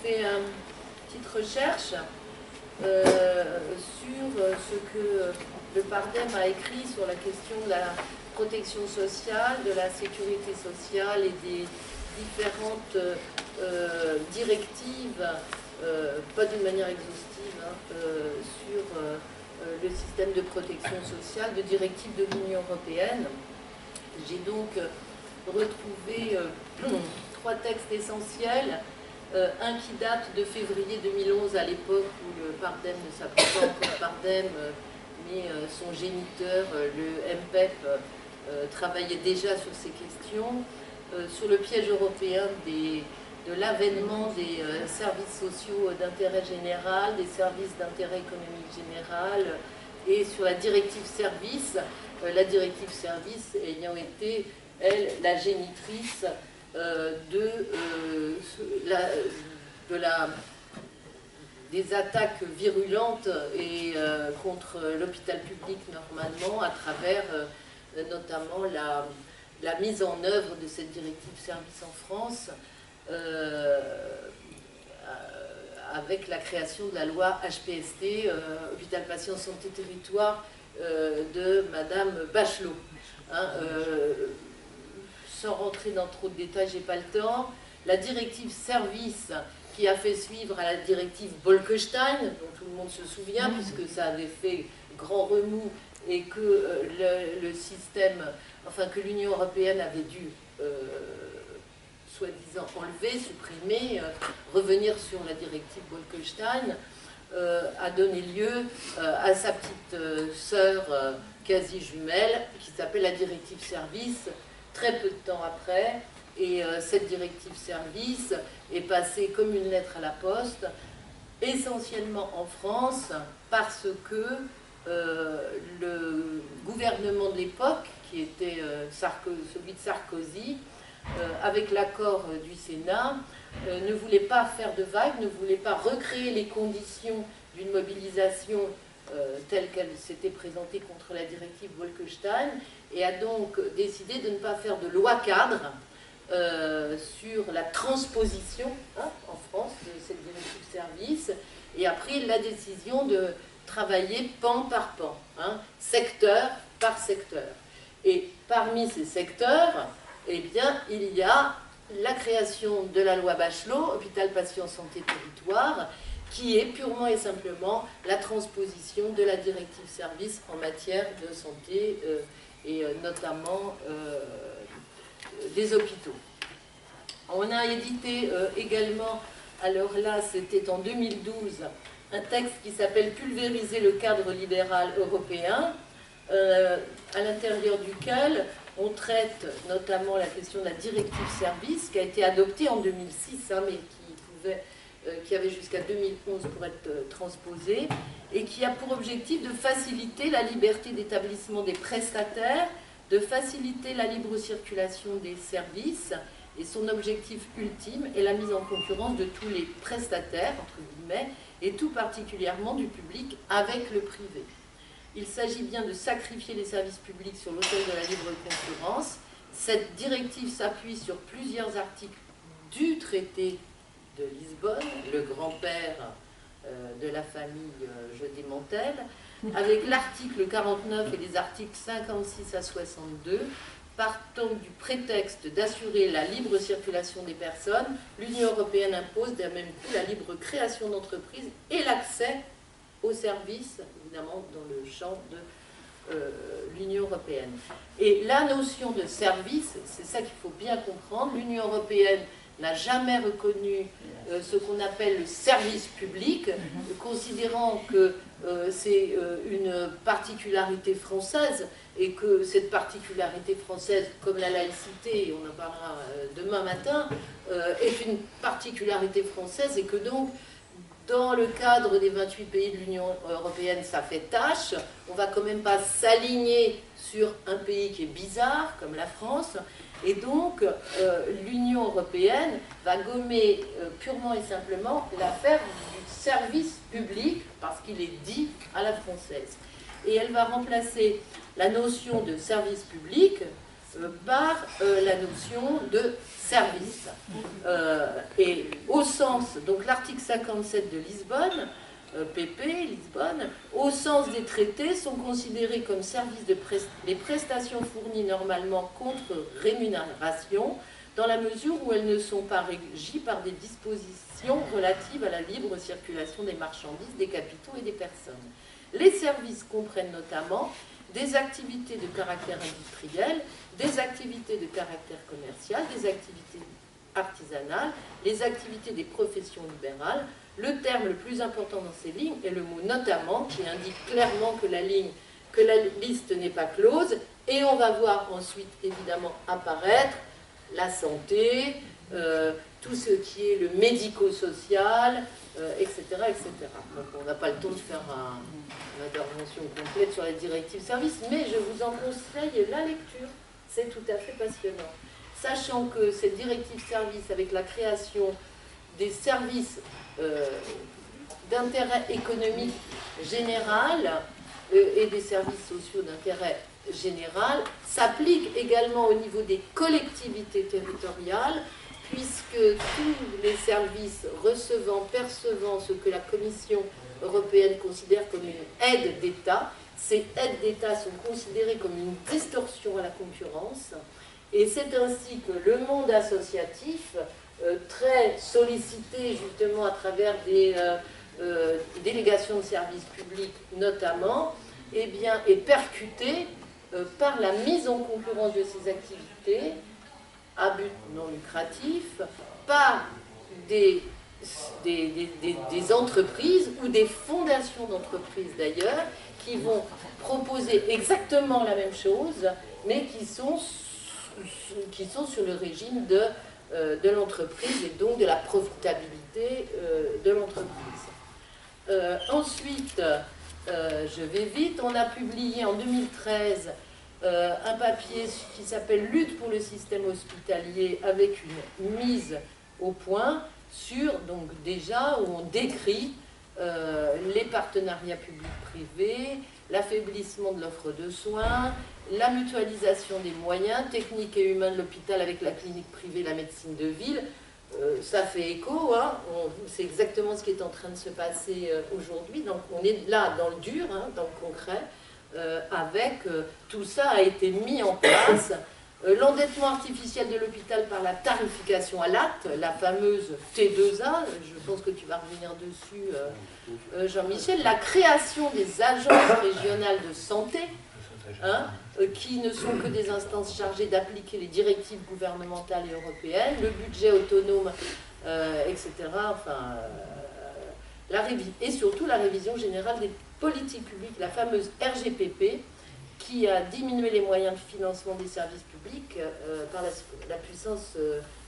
fait une petite recherche sur ce que le Pardem a écrit sur la question de la protection sociale, de la sécurité sociale et des différentes directives, pas d'une manière exhaustive, sur le système de protection sociale, de directives de l'Union européenne. J'ai donc retrouvé 3 textes essentiels. Un qui date de février 2011, à l'époque où le Pardem ne s'appelait pas encore Pardem, mais son géniteur, le MPEP, travaillait déjà sur ces questions, sur le piège européen de l'avènement des services sociaux d'intérêt général, des services d'intérêt économique général, et sur la directive service, ayant été, elle, la génitrice des attaques virulentes et contre l'hôpital public normalement, à travers notamment la mise en œuvre de cette directive service en France, avec la création de la loi HPST, Hôpital Patient Santé Territoire, de Madame Bachelot. Sans rentrer dans trop de détails, j'ai pas le temps. La directive service qui a fait suivre à la directive Bolkestein, dont tout le monde se souvient, puisque ça avait fait grand remous et que le système, enfin que l'Union européenne avait dû soi-disant enlever, supprimer, revenir sur la directive Bolkestein, a donné lieu à sa petite sœur quasi jumelle, qui s'appelle la directive service, très peu de temps après. Et cette directive service est passée comme une lettre à la poste, essentiellement en France, parce que le gouvernement de l'époque, qui était celui de Sarkozy, avec l'accord du Sénat, ne voulait pas faire de vague, ne voulait pas recréer les conditions d'une mobilisation telle qu'elle s'était présentée contre la directive Bolkestein, et a donc décidé de ne pas faire de loi cadre sur la transposition en France de cette directive service, et a pris la décision de travailler pan par pan, secteur par secteur. Et parmi ces secteurs, eh bien, il y a la création de la loi Bachelot, Hôpital Patient Santé Territoire, qui est purement et simplement la transposition de la directive service en matière de santé et notamment des hôpitaux. On a édité également, alors là c'était en 2012, un texte qui s'appelle « Pulvériser le cadre libéral européen », à l'intérieur duquel on traite notamment la question de la directive service, qui a été adoptée en 2006, mais qui avait jusqu'à 2011 pour être transposée, et qui a pour objectif de faciliter la liberté d'établissement des prestataires, de faciliter la libre circulation des services, et son objectif ultime est la mise en concurrence de tous les prestataires, entre guillemets, et tout particulièrement du public avec le privé. Il s'agit bien de sacrifier les services publics sur l'autel de la libre concurrence. Cette directive s'appuie sur plusieurs articles du traité de Lisbonne, le grand-père de la famille Jeudet-Montel, avec l'article 49 et les articles 56 à 62, partant du prétexte d'assurer la libre circulation des personnes, l'Union européenne impose d'un même coup la libre création d'entreprises et l'accès aux services, évidemment dans le champ de l'Union européenne. Et la notion de service, c'est ça qu'il faut bien comprendre, l'Union européenne n'a jamais reconnu ce qu'on appelle le service public, considérant que c'est une particularité française, et que cette particularité française, comme la laïcité, on en parlera demain matin, est une particularité française, et que donc, dans le cadre des 28 pays de l'Union européenne, ça fait tâche. On ne va quand même pas s'aligner sur un pays qui est bizarre, comme la France. Et donc, l'Union européenne va gommer purement et simplement l'affaire du service public, parce qu'il est dit à la française. Et elle va remplacer la notion de service public par la notion de service. Et au sens, donc l'article 57 de Lisbonne, PP, Lisbonne, au sens des traités, sont considérés comme services les prestations fournies normalement contre rémunération, dans la mesure où elles ne sont pas régies par des dispositions relatives à la libre circulation des marchandises, des capitaux et des personnes. Les services comprennent notamment des activités de caractère industriel, des activités de caractère commercial, des activités artisanales, les activités des professions libérales. Le terme le plus important dans ces lignes est le mot « notamment » qui indique clairement que la liste n'est pas close, et on va voir ensuite évidemment apparaître la santé, tout ce qui est le médico-social, etc., etc. Donc on n'a pas le temps de faire une intervention complète sur la directive service, mais je vous en conseille la lecture, c'est tout à fait passionnant. Sachant que cette directive service, avec la création des services d'intérêt économique général et des services sociaux d'intérêt général, s'applique également au niveau des collectivités territoriales, puisque tous les services recevant, percevant ce que la Commission européenne considère comme une aide d'État, ces aides d'État sont considérées comme une distorsion à la concurrence, et c'est ainsi que le monde associatif, très sollicité justement à travers des délégations de services publics notamment, eh bien, est percuté par la mise en concurrence de ces activités à but non lucratif par des entreprises ou des fondations d'entreprises d'ailleurs qui vont proposer exactement la même chose mais qui sont sur le régime de l'entreprise et donc de la profitabilité de l'entreprise. Ensuite, je vais vite, on a publié en 2013 un papier qui s'appelle « Lutte pour le système hospitalier » avec une mise au point sur, donc déjà, où on décrit les partenariats publics-privés, l'affaiblissement de l'offre de soins, la mutualisation des moyens techniques et humains de l'hôpital avec la clinique privée, la médecine de ville. Ça fait écho, hein, c'est exactement ce qui est en train de se passer aujourd'hui, donc on est là dans le dur, hein, dans le concret, avec tout ça a été mis en place. L'endettement artificiel de l'hôpital par la tarification à l'acte, la fameuse T2A, je pense que tu vas revenir dessus, Jean-Michel, la création des agences régionales de santé, hein, qui ne sont que des instances chargées d'appliquer les directives gouvernementales et européennes, le budget autonome, etc. Enfin, et surtout la révision générale des politiques publiques, la fameuse RGPP, qui a diminué les moyens de financement des services publics par la puissance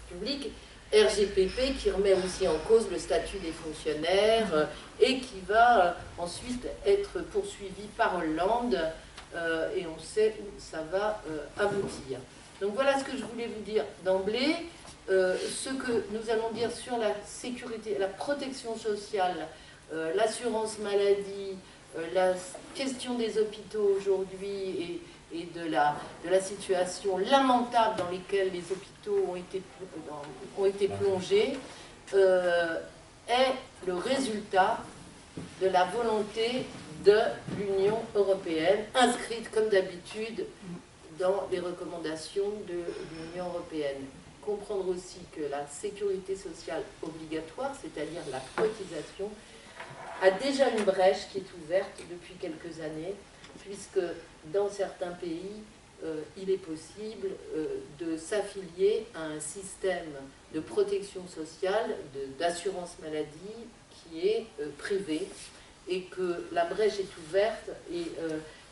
publique. RGPP qui remet aussi en cause le statut des fonctionnaires et qui va ensuite être poursuivi par Hollande. Et on sait où ça va aboutir. Donc voilà ce que je voulais vous dire d'emblée. Ce que nous allons dire sur la sécurité, la protection sociale, l'assurance maladie, la question des hopitaux aujourd'hui et de la situation lamentable dans laquelle les hôpitaux ont été plongés, est le résultat de la volonté de l'Union européenne, inscrite comme d'habitude dans les recommandations de l'Union européenne. Comprendre aussi que la sécurité sociale obligatoire, c'est-à-dire la cotisation, a déjà une brèche qui est ouverte depuis quelques années, puisque dans certains pays, il est possible de s'affilier à un système de protection sociale, d'assurance maladie qui est privé, et que la brèche est ouverte, et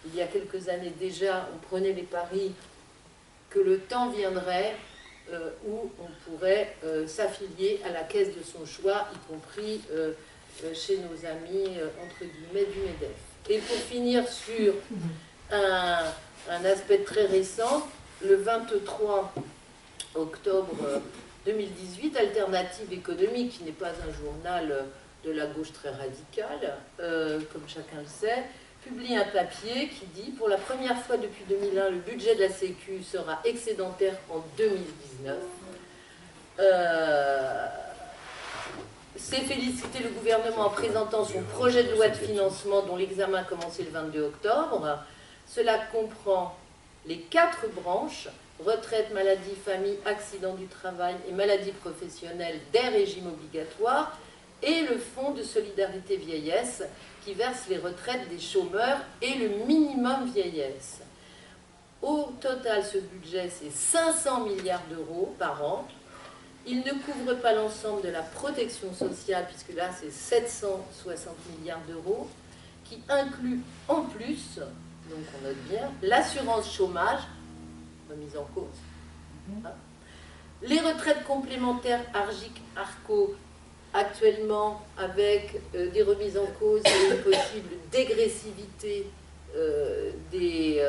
il y a quelques années déjà, on prenait les paris que le temps viendrait où on pourrait s'affilier à la caisse de son choix, y compris chez nos amis, entre guillemets, du MEDEF. Et pour finir sur un aspect très récent, le 23 octobre 2018, Alternative économique, qui n'est pas un journal de la gauche très radicale, comme chacun le sait, publie un papier qui dit « Pour la première fois depuis 2001, le budget de la Sécu sera excédentaire en 2019 ». C'est féliciter le gouvernement en présentant son projet de loi de financement dont l'examen a commencé le 22 octobre. Cela comprend les 4 branches, retraite, maladie, famille, accident du travail et maladie professionnelle des régimes obligatoires, et le fonds de solidarité vieillesse qui verse les retraites des chômeurs et le minimum vieillesse. Au total, ce budget, c'est 500 milliards d'euros par an. Il ne couvre pas l'ensemble de la protection sociale, puisque là, c'est 760 milliards d'euros, qui inclut en plus, donc on note bien, l'assurance chômage, remise en cause, hein, les retraites complémentaires ARGIC-ARCO, actuellement avec des remises en cause et une possible dégressivité des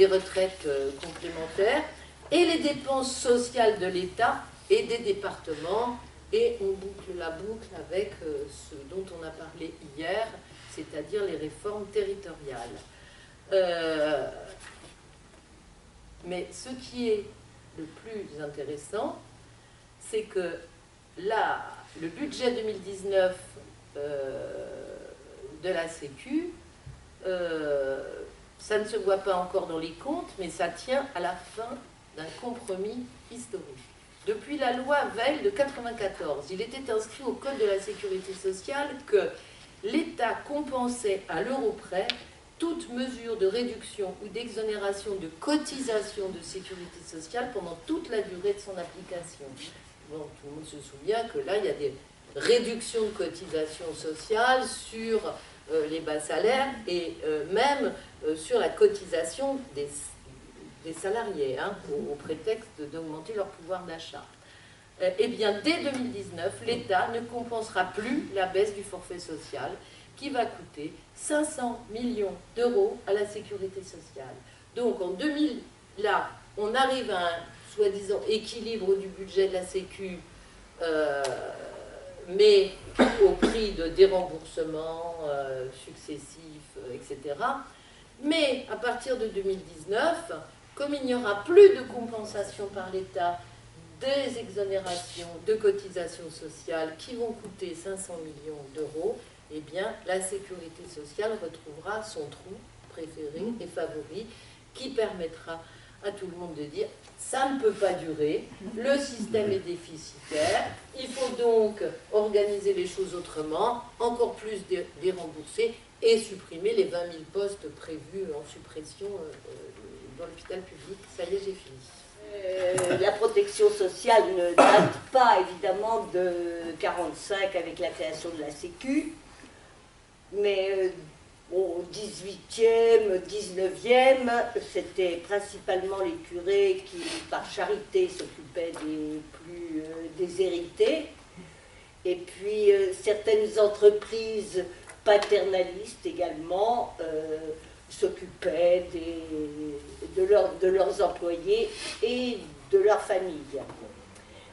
retraites complémentaires, et les dépenses sociales de l'État et des départements, et on boucle la boucle avec ce dont on a parlé hier, c'est-à-dire les réformes territoriales. Mais ce qui est le plus intéressant, c'est que là, le budget 2019 de la Sécu, ça ne se voit pas encore dans les comptes, mais ça tient à la fin d'un compromis historique. Depuis la loi Veil de 1994, il était inscrit au Code de la sécurité sociale que l'État compensait à l'euro près toute mesure de réduction ou d'exonération de cotisation de sécurité sociale pendant toute la durée de son application. Bon, tout le monde se souvient que là, il y a des réductions de cotisation sociale sur les bas salaires et même sur la cotisation des salariés, hein, au prétexte d'augmenter leur pouvoir d'achat. Eh bien, dès 2019, l'État ne compensera plus la baisse du forfait social qui va coûter 500 millions d'euros à la sécurité sociale. Donc, en 2000, là, on arrive à un soi-disant équilibre du budget de la Sécu, mais au prix de déremboursements successifs, etc. Mais à partir de 2019, comme il n'y aura plus de compensation par l'État des exonérations de cotisations sociales qui vont coûter 500 millions d'euros, eh bien, la sécurité sociale retrouvera son trou préféré et favori qui permettra à tout le monde de dire « ça ne peut pas durer, le système est déficitaire, il faut donc organiser les choses autrement, encore plus dérembourser et supprimer les 20 000 postes prévus en suppression dans l'hôpital public. » Ça y est, j'ai fini. La protection sociale ne date pas évidemment de 1945 avec la création de la Sécu, mais au 18e, 19e, c'était principalement les curés qui, par charité, s'occupaient des plus déshérités. Et puis certaines entreprises paternalistes également s'occupaient de leurs employés et de leurs familles.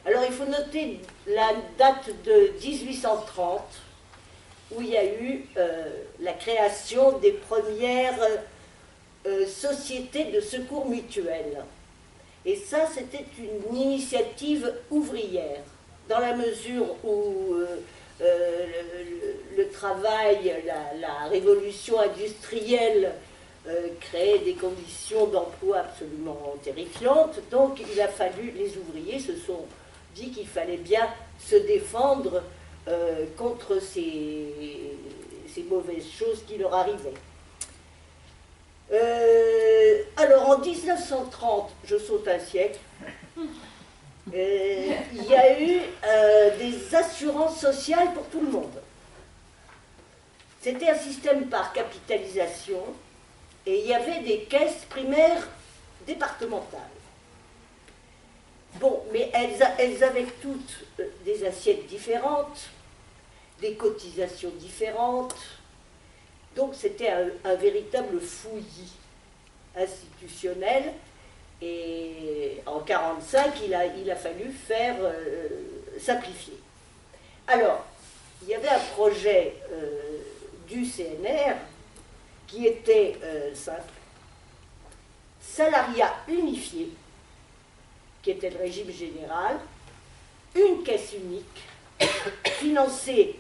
Alors il faut noter la date de 1830, où il y a eu la création des premières sociétés de secours mutuels. Et ça, c'était une initiative ouvrière, dans la mesure où le travail, la révolution industrielle créait des conditions d'emploi absolument terrifiantes. Donc il a fallu, les ouvriers se sont dit qu'il fallait bien se défendre contre ces mauvaises choses qui leur arrivaient. Alors en 1930, je saute un siècle, il y a eu des assurances sociales pour tout le monde. C'était un système par capitalisation et il y avait des caisses primaires départementales. Bon, mais elles avaient toutes des assiettes différentes, des cotisations différentes, donc c'était un véritable fouillis institutionnel. Et en 1945, il a fallu faire simplifier. Alors, il y avait un projet du CNR qui était simple. Salariat unifié, qui était le régime général, une caisse unique, financée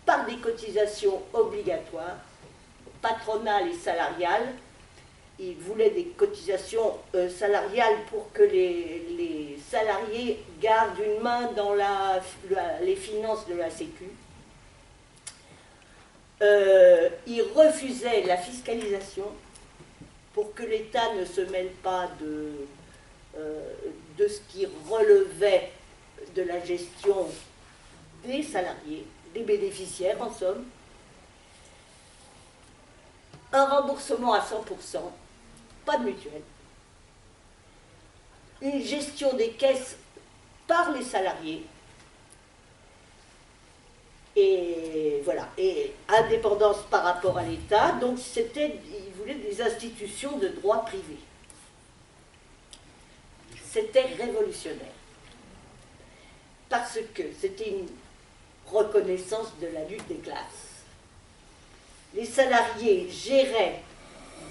par des cotisations obligatoires, patronales et salariales. Il voulait des cotisations salariales pour que les salariés gardent une main dans les finances de la Sécu. Il refusait la fiscalisation pour que l'État ne se mêle pas de ce qui relevait de la gestion des salariés, des bénéficiaires en somme. Un remboursement à 100%, pas de mutuelle. Une gestion des caisses par les salariés. Et voilà, et indépendance par rapport à l'État, donc il voulait des institutions de droit privé. C'était révolutionnaire, parce que c'était une reconnaissance de la lutte des classes. Les salariés géraient,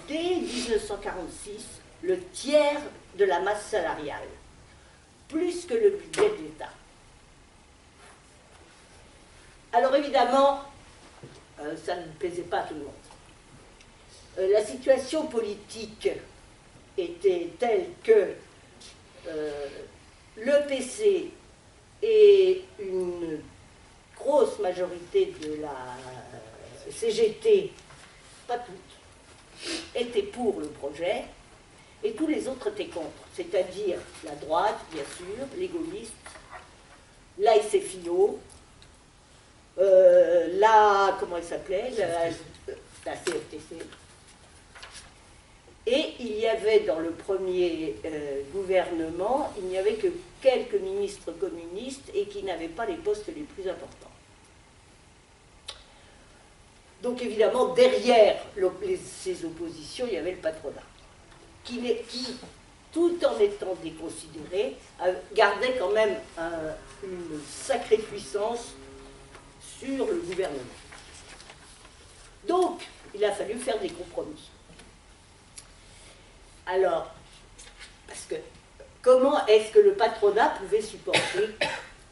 dès 1946, le tiers de la masse salariale, plus que le budget de l'État. Alors évidemment, ça ne plaisait pas à tout le monde. La situation politique était telle que le PC et une grosse majorité de la CGT, pas toutes, étaient pour le projet, et tous les autres étaient contre, c'est-à-dire la droite, bien sûr, les gaullistes, la SFIO, comment elle s'appelait, la CFTC. Et il y avait dans le premier gouvernement, il n'y avait que quelques ministres communistes et qui n'avaient pas les postes les plus importants. Donc évidemment, derrière ces oppositions, il y avait le patronat, qui tout en étant déconsidéré, gardait quand même une sacrée puissance sur le gouvernement. Donc, il a fallu faire des compromis. Alors, parce que comment est-ce que le patronat pouvait supporter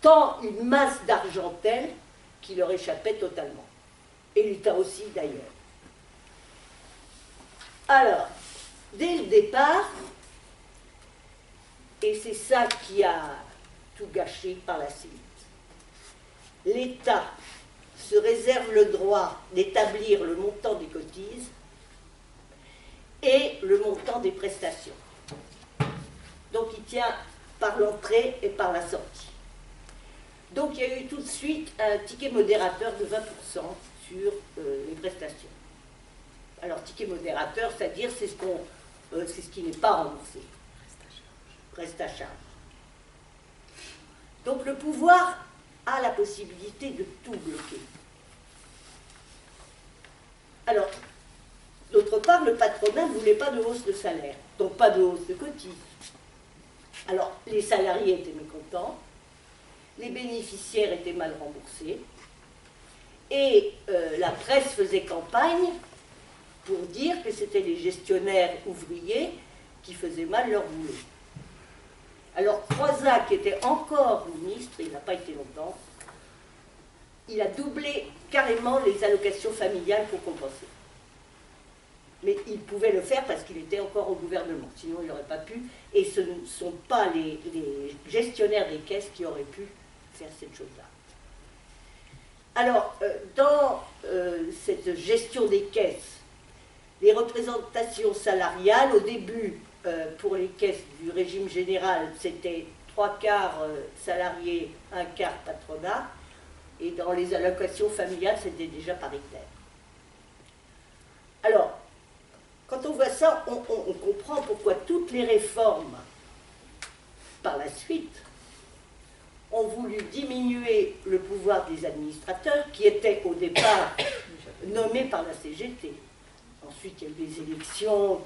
tant une masse d'argent telle qui leur échappait totalement? Et l'État aussi, d'ailleurs. Alors, dès le départ, et c'est ça qui a tout gâché par la suite, l'État se réserve le droit d'établir le montant des cotises et le montant des prestations. Donc il tient par l'entrée et par la sortie. Donc il y a eu tout de suite un ticket modérateur de 20% sur les prestations. Alors ticket modérateur, c'est-à-dire c'est ce qui n'est pas remboursé. Reste à charge. Donc le pouvoir a la possibilité de tout bloquer. Alors, d'autre part, le patronat ne voulait pas de hausse de salaire, donc pas de hausse de cotises. Alors, les salariés étaient mécontents, les bénéficiaires étaient mal remboursés, et la presse faisait campagne pour dire que c'était les gestionnaires ouvriers qui faisaient mal leur boulot. Alors, Croizat, qui était encore ministre, il n'a pas été longtemps, il a doublé carrément les allocations familiales pour compenser. Mais il pouvait le faire parce qu'il était encore au gouvernement, sinon il n'aurait pas pu, et ce ne sont pas les gestionnaires des caisses qui auraient pu faire cette chose-là. Alors, dans cette gestion des caisses, les représentations salariales, au début, pour les caisses du régime général, c'était 3/4 salariés, 1/4 patronat, et dans les allocations familiales, c'était déjà paritaire. Alors, quand on voit ça, on comprend pourquoi toutes les réformes, par la suite, ont voulu diminuer le pouvoir des administrateurs, qui étaient au départ nommés par la CGT. Ensuite, il y a eu des élections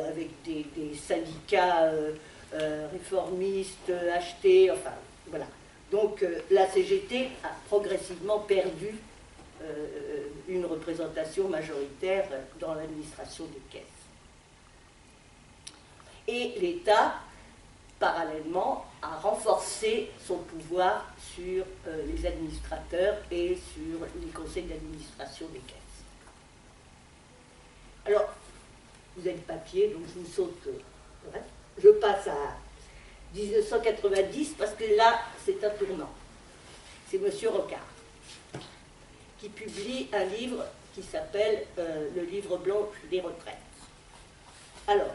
avec des syndicats réformistes, achetés, enfin, voilà. Donc, la CGT a progressivement perdu une représentation majoritaire dans l'administration des caisses. Et l'État, parallèlement, a renforcé son pouvoir sur les administrateurs et sur les conseils d'administration des caisses. Alors, vous avez le papier, donc je vous saute. Je passe à 1990 parce que là, c'est un tournant. C'est M. Rocard qui publie un livre qui s'appelle Le livre blanc des retraites. Alors,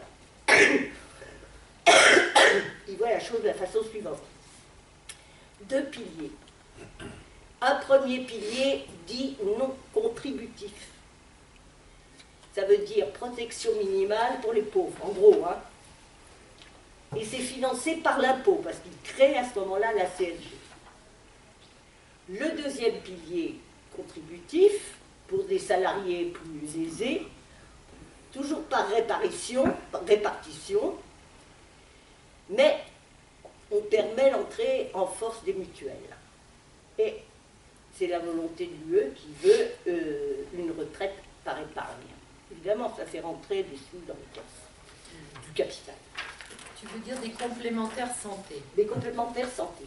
il voit la chose de la façon suivante. 2 piliers. Un premier pilier dit non contributif. Ça veut dire protection minimale pour les pauvres, en gros. Hein. Et c'est financé par l'impôt, parce qu'il crée à ce moment-là la CSG. Le deuxième pilier contributif, pour des salariés plus aisés, toujours par répartition, mais on permet l'entrée en force des mutuelles. Et c'est la volonté de l'UE qui veut une retraite par épargne. Évidemment, ça fait rentrer des sous dans les caisses, du capital. Tu veux dire des complémentaires santé? Des complémentaires santé.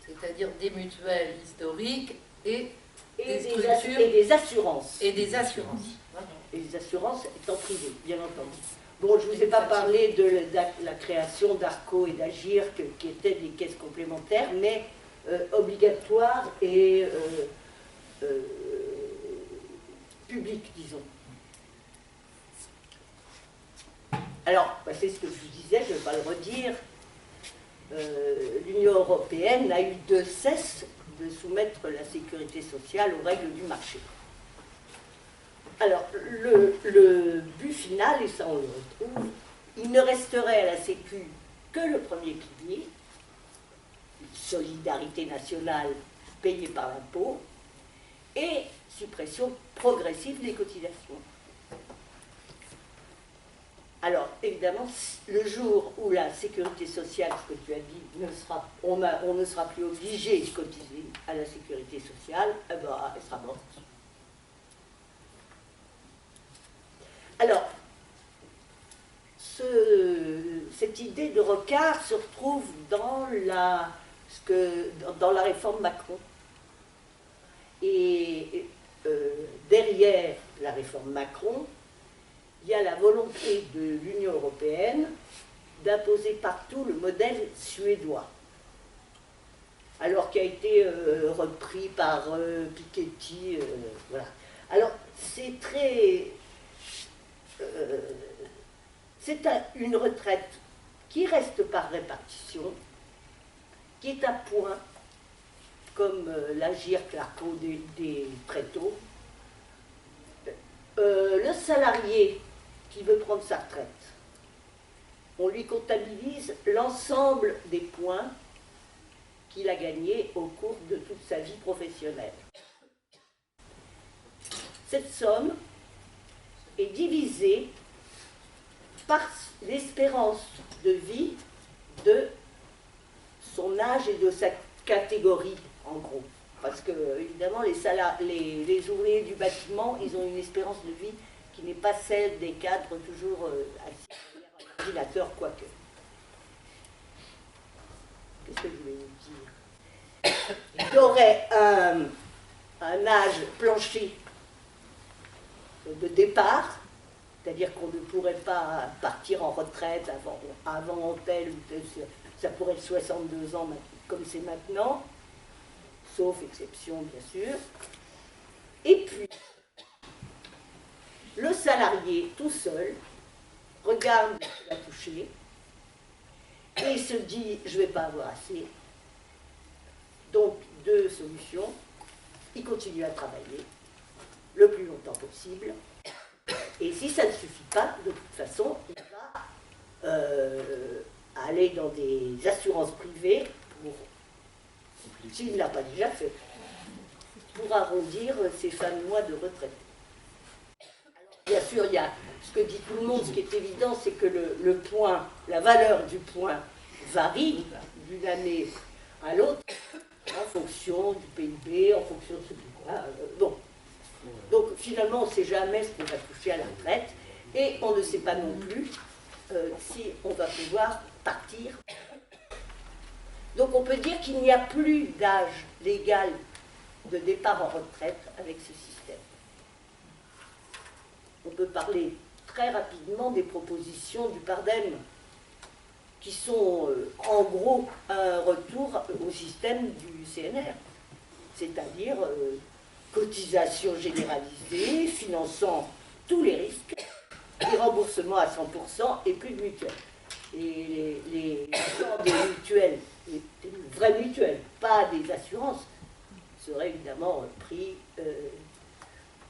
C'est-à-dire des mutuelles historiques et des structures et des assurances. Et des assurances. Et les assurances étant privées, bien entendu. Bon, je ne vous ai pas parlé de la création d'ARCO et d'AGIR, qui étaient des caisses complémentaires, mais obligatoires et publiques, disons. Alors, c'est ce que je vous disais, je ne vais pas le redire. L'Union européenne n'a eu de cesse de soumettre la sécurité sociale aux règles du marché. Alors, le but final, et ça on le retrouve, il ne resterait à la Sécu que le premier pilier, solidarité nationale payée par l'impôt, et suppression progressive des cotisations. Alors, évidemment, le jour où la sécurité sociale, ce que tu as dit, on ne sera plus obligé de cotiser à la sécurité sociale, eh ben, elle sera morte. Alors, cette idée de Rocard se retrouve dans la réforme Macron. Et derrière la réforme Macron, il y a la volonté de l'Union européenne d'imposer partout le modèle suédois, alors qui a été repris par Piketty. Voilà. Alors, c'est très... c'est une retraite qui reste par répartition, qui est à point, comme l'Agir Clarco des Tréteaux. Le salarié qui veut prendre sa retraite, on lui comptabilise l'ensemble des points qu'il a gagnés au cours de toute sa vie professionnelle. Cette somme est divisée par l'espérance de vie de son âge et de sa catégorie, en gros. Parce que, évidemment, les ouvriers du bâtiment, ils ont une espérance de vie qui n'est pas celle des cadres toujours assis derrière un ordinateur, quoique. Qu'est-ce que je voulais vous dire? Il y aurait un âge plancher de départ, c'est-à-dire qu'on ne pourrait pas partir en retraite avant tel ou tel, ça pourrait être 62 ans comme c'est maintenant, sauf exception bien sûr. Et puis, le salarié tout seul regarde ce qu'il a touché et se dit je ne vais pas avoir assez. Donc, 2 solutions, il continue à travailler le plus longtemps possible. Et si ça ne suffit pas, de toute façon, il va aller dans des assurances privées pour, s'il ne l'a pas déjà fait, pour arrondir ses fins de mois de retraite. Bien sûr, il y a ce que dit tout le monde, ce qui est évident, c'est que le point, la valeur du point varie d'une année à l'autre, en fonction du PIB, en fonction de ce qui... bon, Donc finalement, on ne sait jamais ce qu'on va toucher à la retraite, et on ne sait pas non plus si on va pouvoir partir. Donc on peut dire qu'il n'y a plus d'âge légal de départ en retraite avec ce système. On peut parler très rapidement des propositions du Pardem, qui sont en gros un retour au système du CNR, c'est-à-dire cotisation généralisée, finançant tous les risques, et remboursement à 100% et plus de mutuelles. Et les gens des mutuelles, des vraies mutuelles, pas des assurances, seraient évidemment pris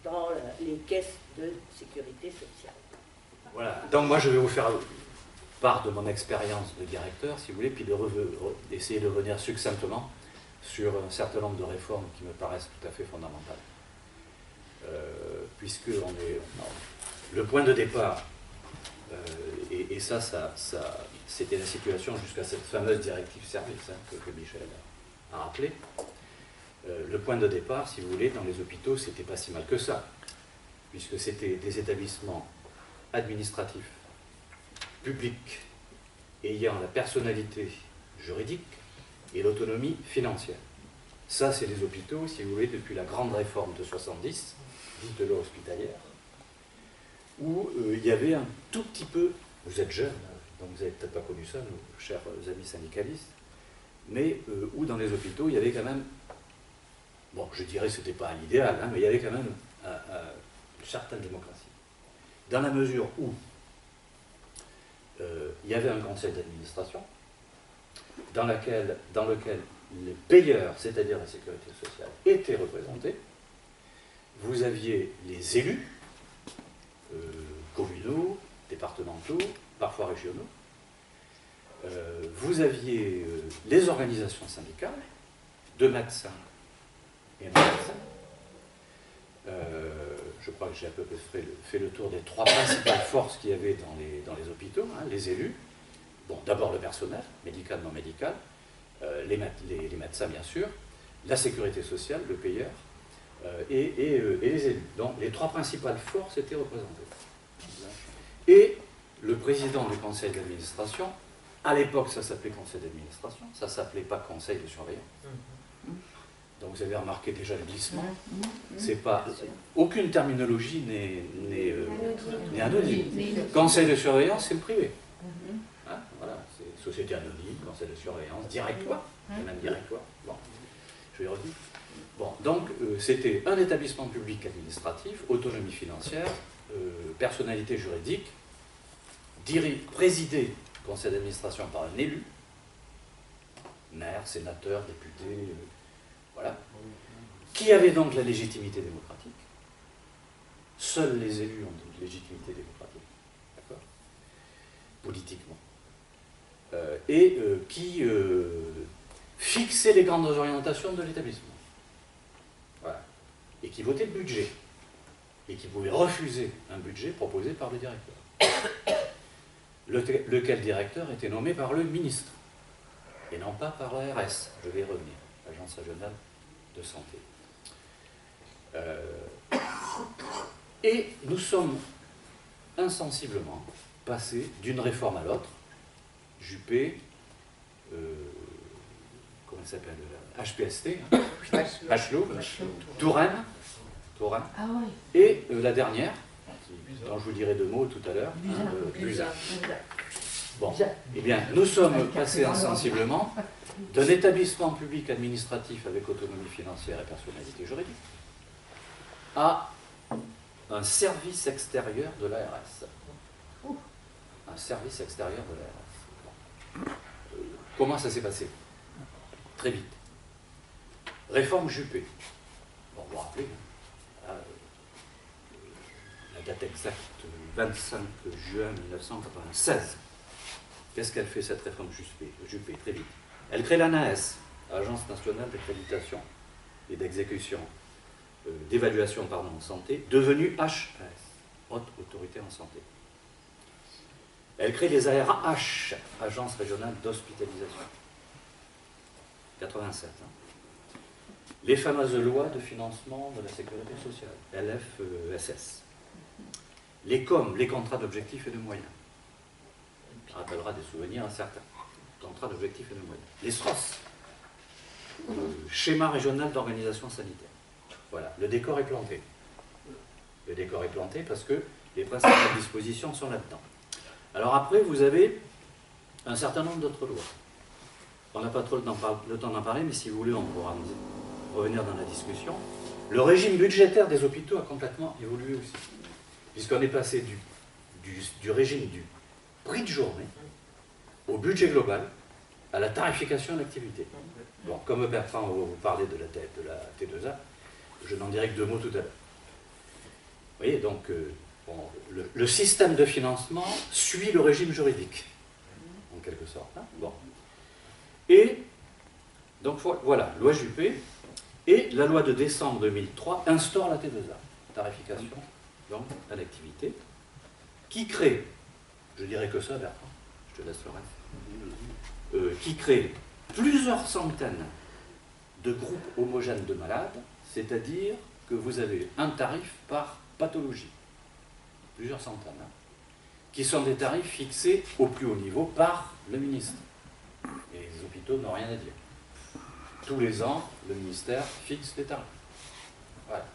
dans les caisses de sécurité sociale. Voilà, donc moi je vais vous faire part de mon expérience de directeur, si vous voulez, puis d'essayer de revenir succinctement sur un certain nombre de réformes qui me paraissent tout à fait fondamentales. Puisque le point de départ, et ça c'était la situation jusqu'à cette fameuse directive service que Michel a rappelé. Le point de départ, si vous voulez, dans les hôpitaux, c'était pas si mal que ça, puisque c'était des établissements administratifs, publics, ayant la personnalité juridique et l'autonomie financière. Ça, c'est les hôpitaux, si vous voulez, depuis la grande réforme de 70, dite de loi hospitalière, où il y avait un tout petit peu, vous êtes jeunes, donc vous n'avez peut-être pas connu ça, nos chers amis syndicalistes, mais où dans les hôpitaux, il y avait quand même, bon, je dirais que ce n'était pas l'idéal, mais il y avait quand même une certaine démocratie. Dans la mesure où il y avait un conseil d'administration dans lequel les payeurs, c'est-à-dire la sécurité sociale, étaient représentés. Vous aviez les élus, communaux, départementaux, parfois régionaux. Vous aviez les organisations syndicales, de médecins et médecins. Je crois que j'ai à peu près fait le tour des trois principales forces qu'il y avait dans les hôpitaux, les élus. Bon, d'abord le personnel, médical, non médical, les médecins bien sûr, la sécurité sociale, le payeur, et les élus. Donc les trois principales forces étaient représentées. Et le président du conseil d'administration, à l'époque ça s'appelait conseil d'administration, ça ne s'appelait pas conseil de surveillance. Donc vous avez remarqué déjà le glissement. C'est pas, aucune terminologie n'est anonyme. Conseil de surveillance, c'est le privé. Voilà, c'est société anonyme, conseil de surveillance, directoire, même directoire. Bon, je vais y revenir. Bon, donc c'était un établissement public administratif, autonomie financière, personnalité juridique, présidé, conseil d'administration par un élu, maire, sénateur, député, voilà, qui avait donc la légitimité démocratique. Seuls les élus ont une légitimité démocratique, d'accord, politiquement, et qui fixait les grandes orientations de l'établissement. Voilà. Et qui votait le budget, et qui pouvait refuser un budget proposé par le directeur. Lequel directeur était nommé par le ministre, et non pas par l'ARS, je vais y revenir, l'Agence régionale de santé. Et nous sommes insensiblement passés d'une réforme à l'autre, Juppé, comment ça s'appelle, HPST, Bachelot, Touraine, Ah oui. et la dernière, dont je vous dirai deux mots tout à l'heure, Buzyn. Bon, eh bien, nous sommes passés insensiblement d'un établissement public administratif avec autonomie financière et personnalité juridique à un service extérieur de l'ARS. Un service extérieur de l'ARS. Comment ça s'est passé? Très vite. Réforme Juppé. Bon, vous vous rappelez, la date exacte, 25 juin 1996. Qu'est-ce qu'elle fait cette réforme Juppé? Très vite. Elle crée l'ANAS, Agence nationale d'accréditation et d'exécution, d'évaluation en santé, devenue HAS, Haute Autorité en Santé. Elle crée les ARH, Agence régionale d'hospitalisation. 87. les fameuses lois de financement de la sécurité sociale, LFSS. Les COM, les contrats d'objectifs et de moyens. Ça rappellera des souvenirs à certains. Contrats d'objectifs et de moyens. Les SROS, schéma régional d'organisation sanitaire. Voilà, le décor est planté. Le décor est planté parce que les principales dispositions sont là-dedans. Alors après, vous avez un certain nombre d'autres lois. On n'a pas trop le temps d'en parler, mais si vous voulez, on pourra revenir dans la discussion. Le régime budgétaire des hôpitaux a complètement évolué aussi, puisqu'on est passé du régime du prix de journée au budget global, à la tarification d'activité. Bon, comme Bertrand vous parlait de la T2A, je n'en dirai que 2 mots tout à l'heure. Vous voyez, donc, bon, le système de financement suit le régime juridique, en quelque sorte. Hein. Bon. Et, donc voilà, loi Juppé, et la loi de décembre 2003 instaure la T2A, tarification donc, à l'activité, qui crée, je dirais que ça, Bertrand, je te laisse le reste, qui crée plusieurs centaines de groupes homogènes de malades, c'est-à-dire que vous avez un tarif par pathologie, plusieurs centaines, hein, qui sont des tarifs fixés au plus haut niveau par le ministre. Et les hôpitaux n'ont rien à dire. Tous les ans, le ministère fixe les tarifs. Voilà.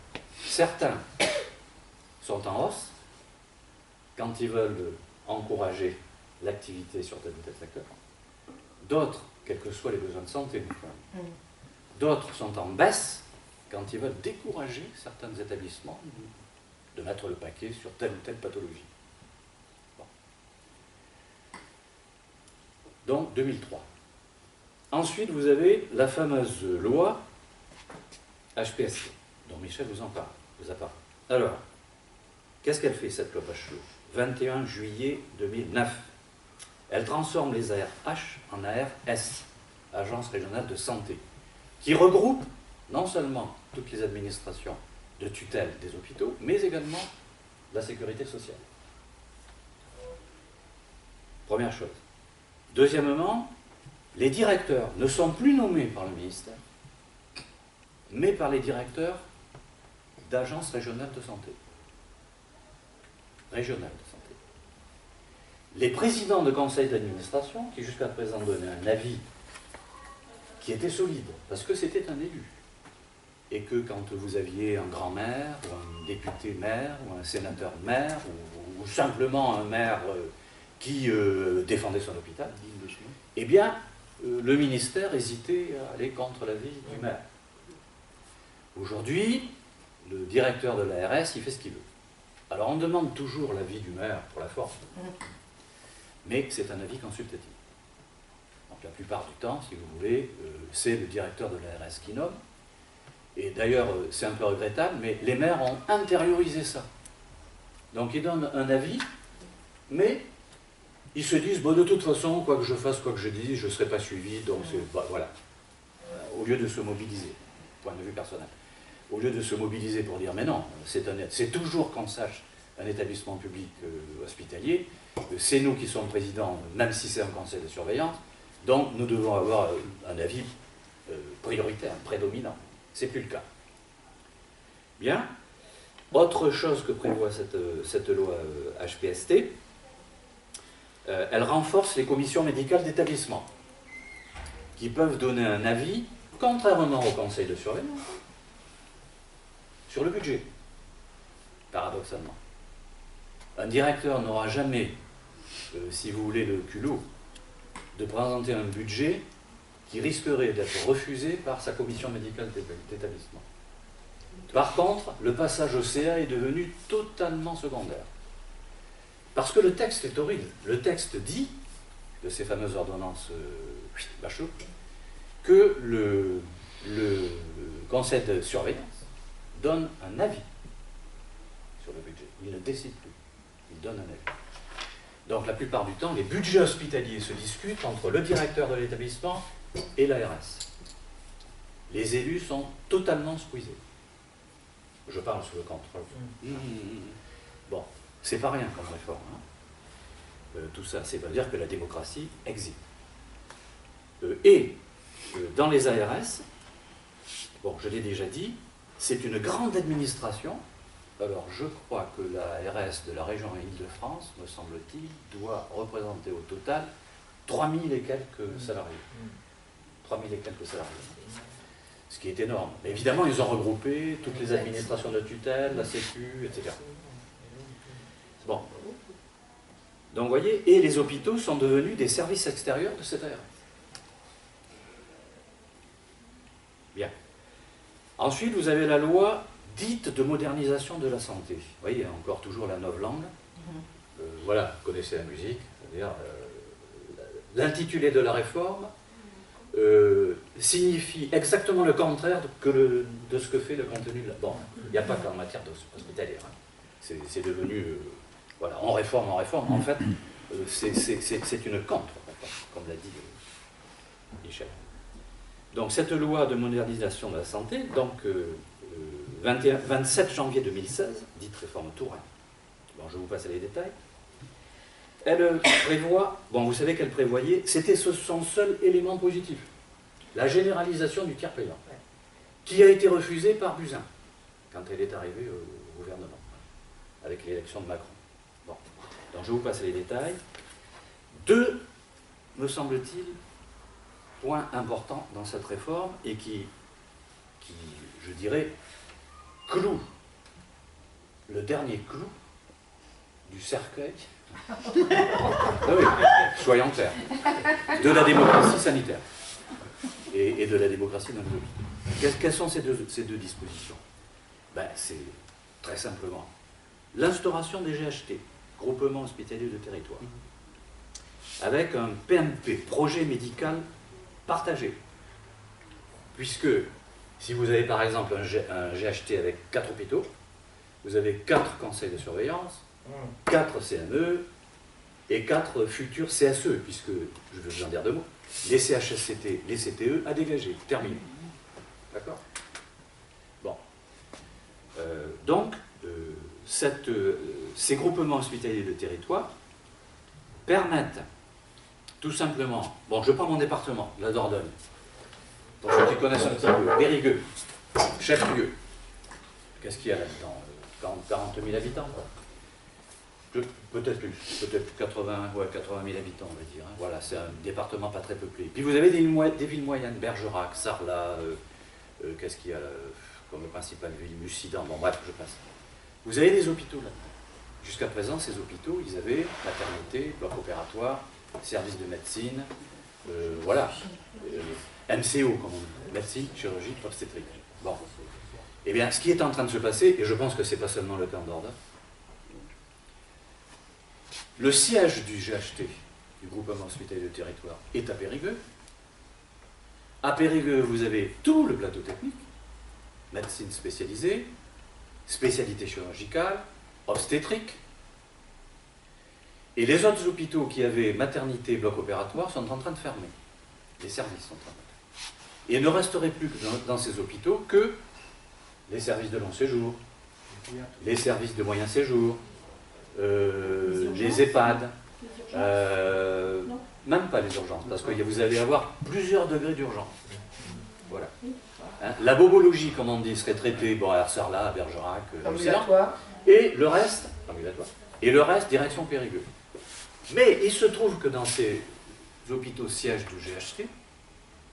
Certains sont en hausse quand ils veulent encourager l'activité sur tel ou tel secteur. D'autres, quels que soient les besoins de santé, d'autres sont en baisse quand ils veulent décourager certains établissements de mettre le paquet sur telle ou telle pathologie. Bon. Donc 2003. Ensuite, vous avez la fameuse loi HPST, dont Michel vous a parlé. Alors, qu'est-ce qu'elle fait, cette loi Bachelot? 21 juillet 2009. Elle transforme les ARH en ARS, Agence régionale de santé, qui regroupe non seulement toutes les administrations de tutelle des hôpitaux, mais également la sécurité sociale. Première chose. Deuxièmement, les directeurs ne sont plus nommés par le ministère, mais par les directeurs d'agences régionales de santé. Régionales de santé. Les présidents de conseils d'administration, qui jusqu'à présent donnaient un avis qui était solide, parce que c'était un élu, et que quand vous aviez un grand maire, ou un député maire, ou un sénateur maire, ou simplement un maire qui défendait son hôpital, eh bien, le ministère hésitait à aller contre l'avis du maire. Aujourd'hui, le directeur de l'ARS, il fait ce qu'il veut. Alors on demande toujours l'avis du maire pour la forme, mais c'est un avis consultatif. Donc la plupart du temps, si vous voulez, c'est le directeur de l'ARS qui nomme. Et d'ailleurs, c'est un peu regrettable, mais les maires ont intériorisé ça. Donc ils donnent un avis, mais ils se disent, bon, de toute façon, quoi que je fasse, quoi que je dise, je ne serai pas suivi, donc voilà. Au lieu de se mobiliser, point de vue personnel. Au lieu de se mobiliser pour dire, mais non, c'est toujours qu'on sache un établissement public hospitalier, c'est nous qui sommes présidents, même si c'est un conseil de surveillance, donc nous devons avoir un avis prioritaire, prédominant. C'est plus le cas. Bien. Autre chose que prévoit cette loi HPST, elle renforce les commissions médicales d'établissement, qui peuvent donner un avis, contrairement au conseil de surveillance, sur le budget, paradoxalement. Un directeur n'aura jamais, si vous voulez, le culot de présenter un budget qui risquerait d'être refusé par sa commission médicale d'établissement. Par contre, le passage au CA est devenu totalement secondaire. Parce que le texte est horrible. Le texte dit, de ces fameuses ordonnances Bachelot, que le conseil de surveillance donne un avis sur le budget. Il ne décide plus. Il donne un avis. Donc la plupart du temps, les budgets hospitaliers se discutent entre le directeur de l'établissement et l'ARS. Les élus sont totalement squeezés. Je parle sous le contrôle. Bon, c'est pas rien comme réforme. Hein. Tout ça, c'est pas dire que la démocratie existe. Et dans les ARS, bon, je l'ai déjà dit, c'est une grande administration. Alors, je crois que la RS de la région Île-de-France, me semble-t-il, doit représenter au total 3000 et quelques salariés. 3000 et quelques salariés. Ce qui est énorme. Mais évidemment, ils ont regroupé toutes les administrations de tutelle, la Sécu, etc. Bon. Donc, vous voyez, et les hôpitaux sont devenus des services extérieurs de cette ARS. Bien. Ensuite, vous avez la loi dite de modernisation de la santé. Vous voyez, encore toujours la novlangue. Voilà, vous connaissez la musique. C'est-à-dire, l'intitulé de la réforme signifie exactement le contraire de ce que fait le contenu de la... Bon, il n'y a pas qu'en matière hospitalière. Hein. C'est devenu... voilà, en réforme. En fait, c'est une contre, comme l'a dit Michel. Donc, cette loi de modernisation de la santé, donc... 27 janvier 2016, dite réforme Touraine. Bon, je vous passe les détails. Elle prévoit, bon, vous savez qu'elle prévoyait, c'était son seul élément positif, la généralisation du tiers payant, qui a été refusée par Buzyn, quand elle est arrivée au gouvernement, avec l'élection de Macron. Bon, donc je vous passe les détails. Deux, me semble-t-il, points importants dans cette réforme, et qui je dirais, clou, le dernier clou du cercueil, ah oui, soyons clairs, de la démocratie sanitaire et de la démocratie dans les hôpitaux. Quelles sont ces deux dispositions? Ben, c'est très simplement l'instauration des GHT, groupements hospitaliers de territoire, avec un PMP, projet médical partagé, puisque si vous avez par exemple un GHT avec 4 hôpitaux, vous avez 4 conseils de surveillance, 4 CME et 4 futurs CSE, puisque, je vais vous en dire 2 mots, les CHSCT, les CTE à dégager, terminé. D'accord? Bon. Donc, ces groupements hospitaliers de territoire permettent tout simplement, bon, je prends mon département, la Dordogne, pour ceux qui connaissent un petit peu, Périgueux, chef-lieu. Qu'est-ce qu'il y a là-dedans? 40 000 habitants, quoi. Peut-être plus, peut-être 80 000 habitants, on va dire. Hein. Voilà, c'est un département pas très peuplé. Puis vous avez des villes moyennes, Bergerac, Sarlat, qu'est-ce qu'il y a là, comme principale ville, Mussidan, bon bref, je passe. Vous avez des hôpitaux là-dedans. Jusqu'à présent, ces hôpitaux, ils avaient maternité, bloc opératoire, service de médecine, voilà. MCO, comme on dit, médecine, chirurgie, obstétrique. Bon. Eh bien, ce qui est en train de se passer, et je pense que ce n'est pas seulement le cas en Dordogne, le siège du GHT, du groupement hospitalier de territoire, est à Périgueux. À Périgueux, vous avez tout le plateau technique, médecine spécialisée, spécialité chirurgicale, obstétrique. Et les autres hôpitaux qui avaient maternité, bloc opératoire sont en train de fermer. Les services sont en train de fermer. Et il ne resterait plus dans ces hôpitaux que les services de long séjour, les services de moyen séjour, les EHPAD, même pas les urgences, parce que vous allez avoir plusieurs degrés d'urgence. Voilà. Hein, la bobologie, comme on dit, serait traitée à Sarlat, à Bergerac, et le reste, direction Périgueux. Mais il se trouve que dans ces hôpitaux sièges du GHT,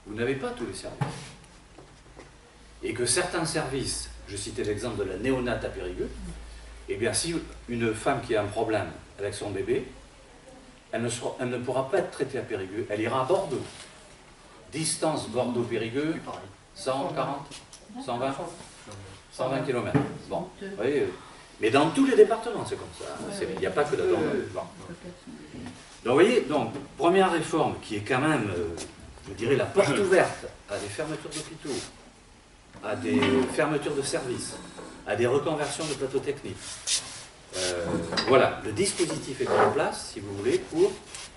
vous n'avez pas tous les services. Et que certains services, je citais l'exemple de la néonate à Périgueux, eh bien si une femme qui a un problème avec son bébé, elle ne pourra pas être traitée à Périgueux, elle ira à Bordeaux. Distance Bordeaux-Périgueux, 140, 120, 120 km. Bon, vous voyez, mais dans tous les départements, c'est comme ça. Il n'y a pas que là-dedans. Donc, vous voyez, donc, première réforme qui est quand même, je dirais, la porte ouverte à des fermetures d'hôpitaux, à des fermetures de services, à des reconversions de plateaux techniques. Voilà, le dispositif est en place, si vous voulez, pour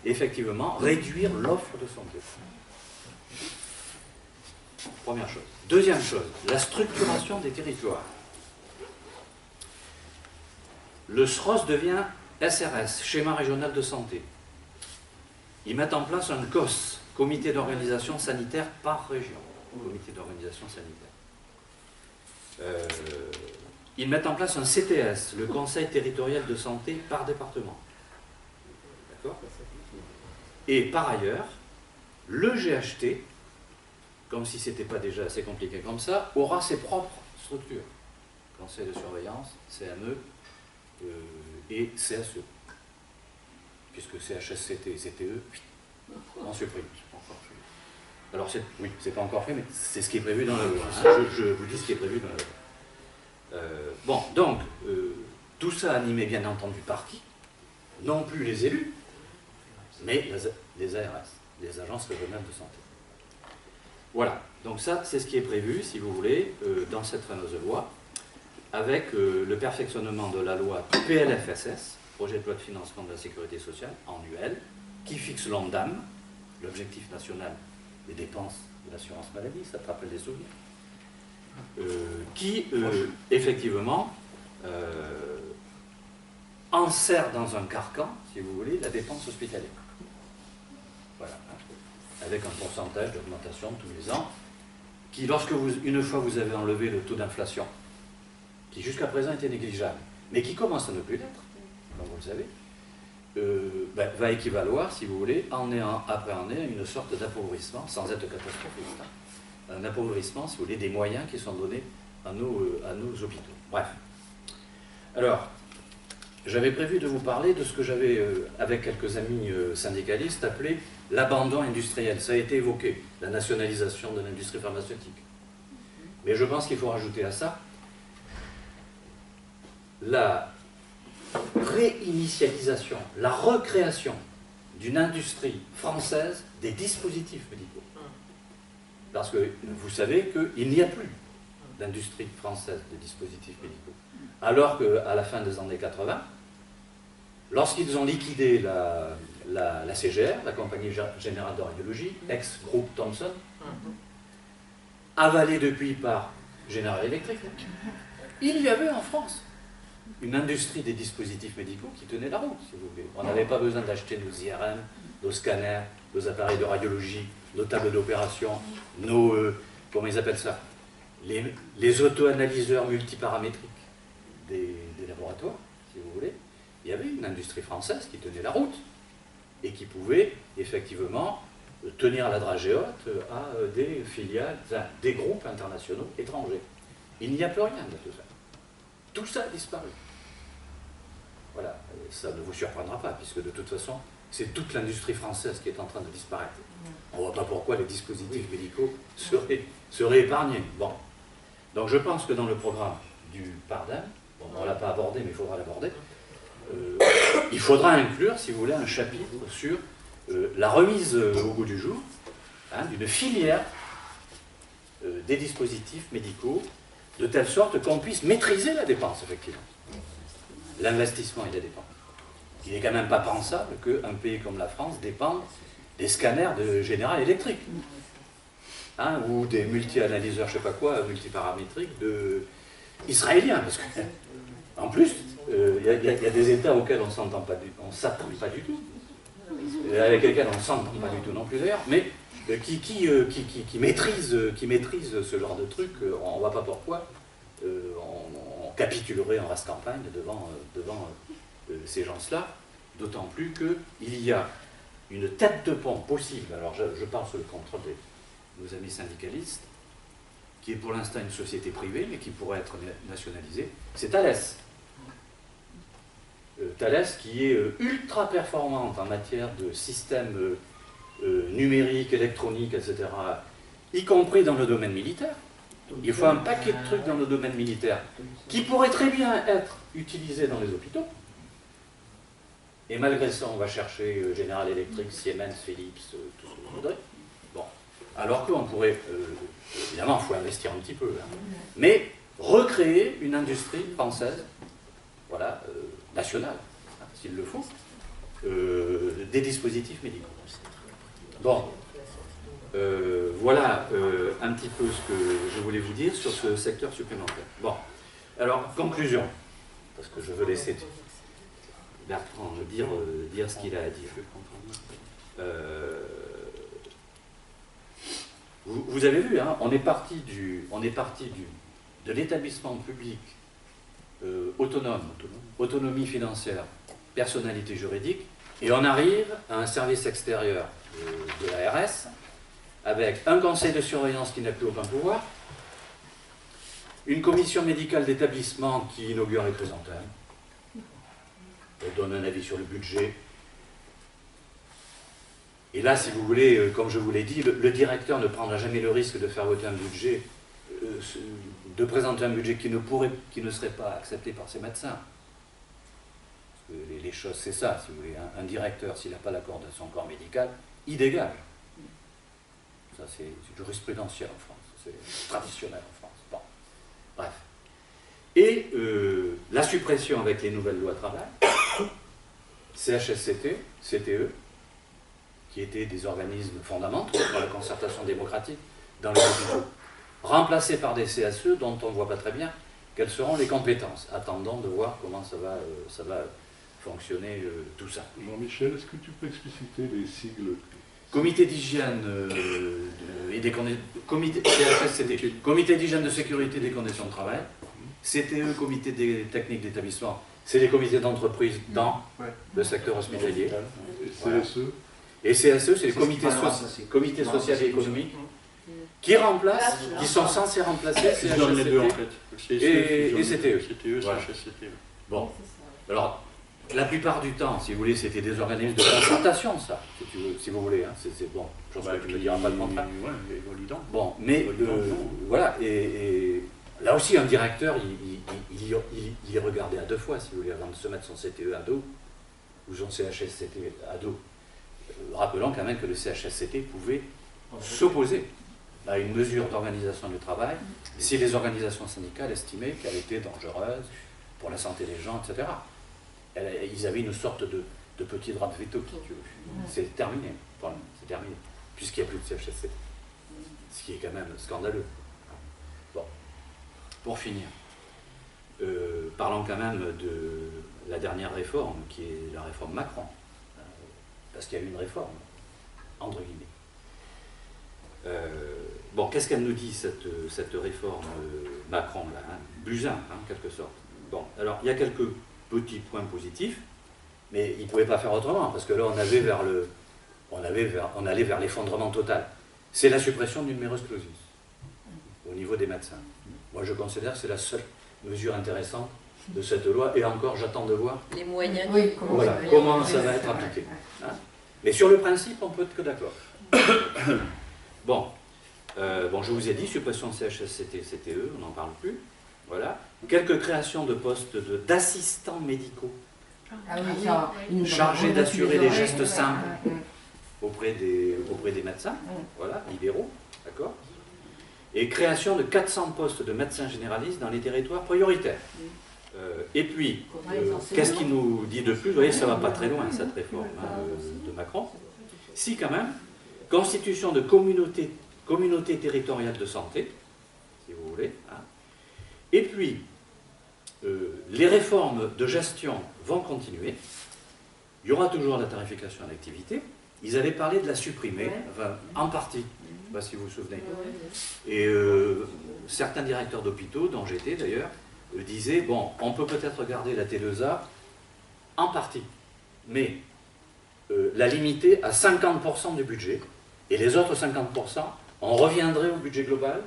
effectivement réduire l'offre de santé. Première chose. Deuxième chose, la structuration des territoires. Le SROS devient SRS, Schéma Régional de Santé. Ils mettent en place un COS, Comité d'Organisation Sanitaire par région. Comité d'Organisation Sanitaire. ils mettent en place un CTS, le Conseil territorial de santé par département. D'accord? Et par ailleurs, le GHT, comme si ce n'était pas déjà assez compliqué comme ça, aura ses propres structures. Conseil de surveillance, CME et CSE. Puisque CHSCT et CTE, on supprime. Alors, oui, c'est pas encore fait, mais c'est ce qui est prévu dans la loi. Hein. Je vous dis ce qui est prévu dans la loi. Bon, donc, tout ça animé bien entendu par qui? Non plus les élus, mais les ARS, les agences régionales de santé. Voilà, donc ça, c'est ce qui est prévu, si vous voulez, dans cette fameuse loi, avec le perfectionnement de la loi PLFSS, projet de loi de financement de la sécurité sociale, annuel, qui fixe l'ONDAM, l'objectif national des dépenses de l'assurance maladie, ça te rappelle des souvenirs, qui, effectivement, enserre dans un carcan, si vous voulez, la dépense hospitalière. Voilà, avec un pourcentage d'augmentation tous les ans, qui, une fois vous avez enlevé le taux d'inflation, qui jusqu'à présent était négligeable, mais qui commence à ne plus l'être, comme vous le savez, va équivaloir, si vous voulez, année après année, à une sorte d'appauvrissement, sans être catastrophique. Hein. Un appauvrissement, si vous voulez, des moyens qui sont donnés à nos hôpitaux. Bref. Alors, j'avais prévu de vous parler de ce que j'avais, avec quelques amis syndicalistes, appelé l'abandon industriel. Ça a été évoqué, la nationalisation de l'industrie pharmaceutique. Mais je pense qu'il faut rajouter à ça la réinitialisation, la recréation d'une industrie française des dispositifs médicaux. Parce que vous savez qu'il n'y a plus d'industrie française des dispositifs médicaux. Alors qu'à la fin des années 80, lorsqu'ils ont liquidé la CGR, la Compagnie Générale de Radiologie, ex-groupe Thomson, avalée depuis par General Electric, il y avait en France une industrie des dispositifs médicaux qui tenait la route, si vous voulez. On n'avait pas besoin d'acheter nos IRM, nos scanners, nos appareils de radiologie, nos tables d'opération, nos... comment ils appellent ça? Les auto-analyseurs multiparamétriques des laboratoires, si vous voulez. Il y avait une industrie française qui tenait la route et qui pouvait effectivement tenir la dragée haute à des filiales, des groupes internationaux étrangers. Il n'y a plus rien de tout ça. Tout ça a disparu. Voilà, ça ne vous surprendra pas, puisque de toute façon, c'est toute l'industrie française qui est en train de disparaître. On ne voit pas pourquoi les dispositifs médicaux seraient épargnés. Bon. Donc je pense que dans le programme du PARDEM, bon, on ne l'a pas abordé, mais il faudra l'aborder, il faudra inclure, si vous voulez, un chapitre sur la remise au goût du jour d'une filière des dispositifs médicaux, de telle sorte qu'on puisse maîtriser la dépense, effectivement. L'investissement et la dépense. Il n'est quand même pas pensable qu'un pays comme la France dépende des scanners de General Electric. Ou des multi-analyseurs, je ne sais pas quoi, multiparamétriques israéliens. Parce que, en plus, il y a des États auxquels on ne s'attend pas du tout. Avec lesquels on ne s'entend pas du tout non plus d'ailleurs, mais qui maîtrisent ce genre de truc. On ne voit pas pourquoi on capitulerait en race campagne devant ces gens-là, d'autant plus qu'il y a une tête de pont possible. Alors je parle sous le contrôle de nos amis syndicalistes, qui est pour l'instant une société privée, mais qui pourrait être nationalisée, c'est Thales. Thales qui est ultra performante en matière de systèmes numériques, électroniques, etc., y compris dans le domaine militaire. Il faut un paquet de trucs dans le domaine militaire qui pourraient très bien être utilisés dans les hôpitaux. Et malgré ça, on va chercher General Electric, Siemens, Philips, tout ce que vous voudrez. Bon. Alors qu'on pourrait, évidemment, il faut investir un petit peu, mais recréer une industrie française, voilà, nationale, s'il le faut, des dispositifs médicaux. Bon. Voilà un petit peu ce que je voulais vous dire sur ce secteur supplémentaire. Bon, alors, conclusion, parce que je veux laisser Bertrand dire ce qu'il a à dire. Vous avez vu, hein, on est parti de de l'établissement public autonome, autonomie financière, personnalité juridique, et on arrive à un service extérieur de l'ARS, avec un conseil de surveillance qui n'a plus aucun pouvoir, une commission médicale d'établissement qui inaugure les chrysanthèmes, donne un avis sur le budget. Et là, si vous voulez, comme je vous l'ai dit, le directeur ne prendra jamais le risque de faire voter un budget, de présenter un budget qui ne serait pas accepté par ses médecins. Parce que les choses, c'est ça, si vous voulez. Un directeur, s'il n'a pas l'accord de son corps médical, il dégage. Ça, c'est jurisprudentiel en France, c'est traditionnel en France. Bon. Bref. Et la suppression avec les nouvelles lois travail, CHSCT, CTE, qui étaient des organismes fondamentaux dans la concertation démocratique dans les hôpitaux, remplacés par des CSE dont on ne voit pas très bien quelles seront les compétences. Attendons de voir comment ça va fonctionner tout ça. Jean-Michel, est-ce que tu peux expliciter les sigles? Comité d'hygiène et des conditions... CHSCT, Comité d'hygiène de sécurité des conditions de travail. CTE, Comité des techniques d'établissement. C'est les comités d'entreprise dans le secteur hospitalier. Et CSE? Et CSE, c'est le comité social et économique qui remplace, qui sont censés remplacer CHSCT et CTE. Voilà. Bon, alors, la plupart du temps, si vous voulez, c'était des organismes de concertation, ça, si vous voulez. Hein. C'est bon, je pense que tu ne me diras pas le contraire. Bon, mais voilà, et là aussi, un directeur, il est regardé à deux fois, si vous voulez, avant de se mettre son CTE à dos, ou son CHSCT à dos. Rappelons quand même que le CHSCT pouvait s'opposer à une mesure d'organisation du travail si les organisations syndicales estimaient qu'elle était dangereuse pour la santé des gens, etc. Ils avaient une sorte de petit droit de veto, si tu veux. C'est terminé, c'est terminé, puisqu'il n'y a plus de CHSCT. Ce qui est quand même scandaleux. Bon, pour finir, parlons quand même de la dernière réforme, qui est la réforme Macron. Parce qu'il y a eu une réforme, entre guillemets. Bon, qu'est-ce qu'elle nous dit, cette réforme Macron, là, hein, Buzyn, hein, en quelque sorte. Bon, alors, il y a quelques petits points positifs, mais il ne pouvait pas faire autrement, parce que là, on allait vers l'effondrement total. C'est la suppression du numerus clausus, au niveau des médecins. Moi, je considère que c'est la seule mesure intéressante de cette loi, et encore, j'attends de voir les moyens. Comment ça va être appliqué. Hein. Mais sur le principe, on peut être que d'accord. Bon, je vous ai dit, suppression de CHSCT, CTE, on n'en parle plus. Voilà. Quelques créations de postes d'assistants médicaux chargés d'assurer les gestes simples auprès des médecins, voilà, libéraux, d'accord. Et création de 400 postes de médecins généralistes dans les territoires prioritaires. Et puis, qu'est-ce qu'il nous dit de plus? Vous voyez, ça ne va pas très loin, cette réforme de Macron. Si, quand même, constitution de communauté territoriale de santé, si vous voulez. Hein. Et puis, les réformes de gestion vont continuer. Il y aura toujours la tarification à l'activité. Ils avaient parlé de la supprimer, enfin, en partie, je ne sais pas si vous vous souvenez. Et certains directeurs d'hôpitaux, dont j'étais d'ailleurs, disaient, bon, on peut peut-être garder la T2A en partie, mais la limiter à 50% du budget, et les autres 50%, on reviendrait au budget global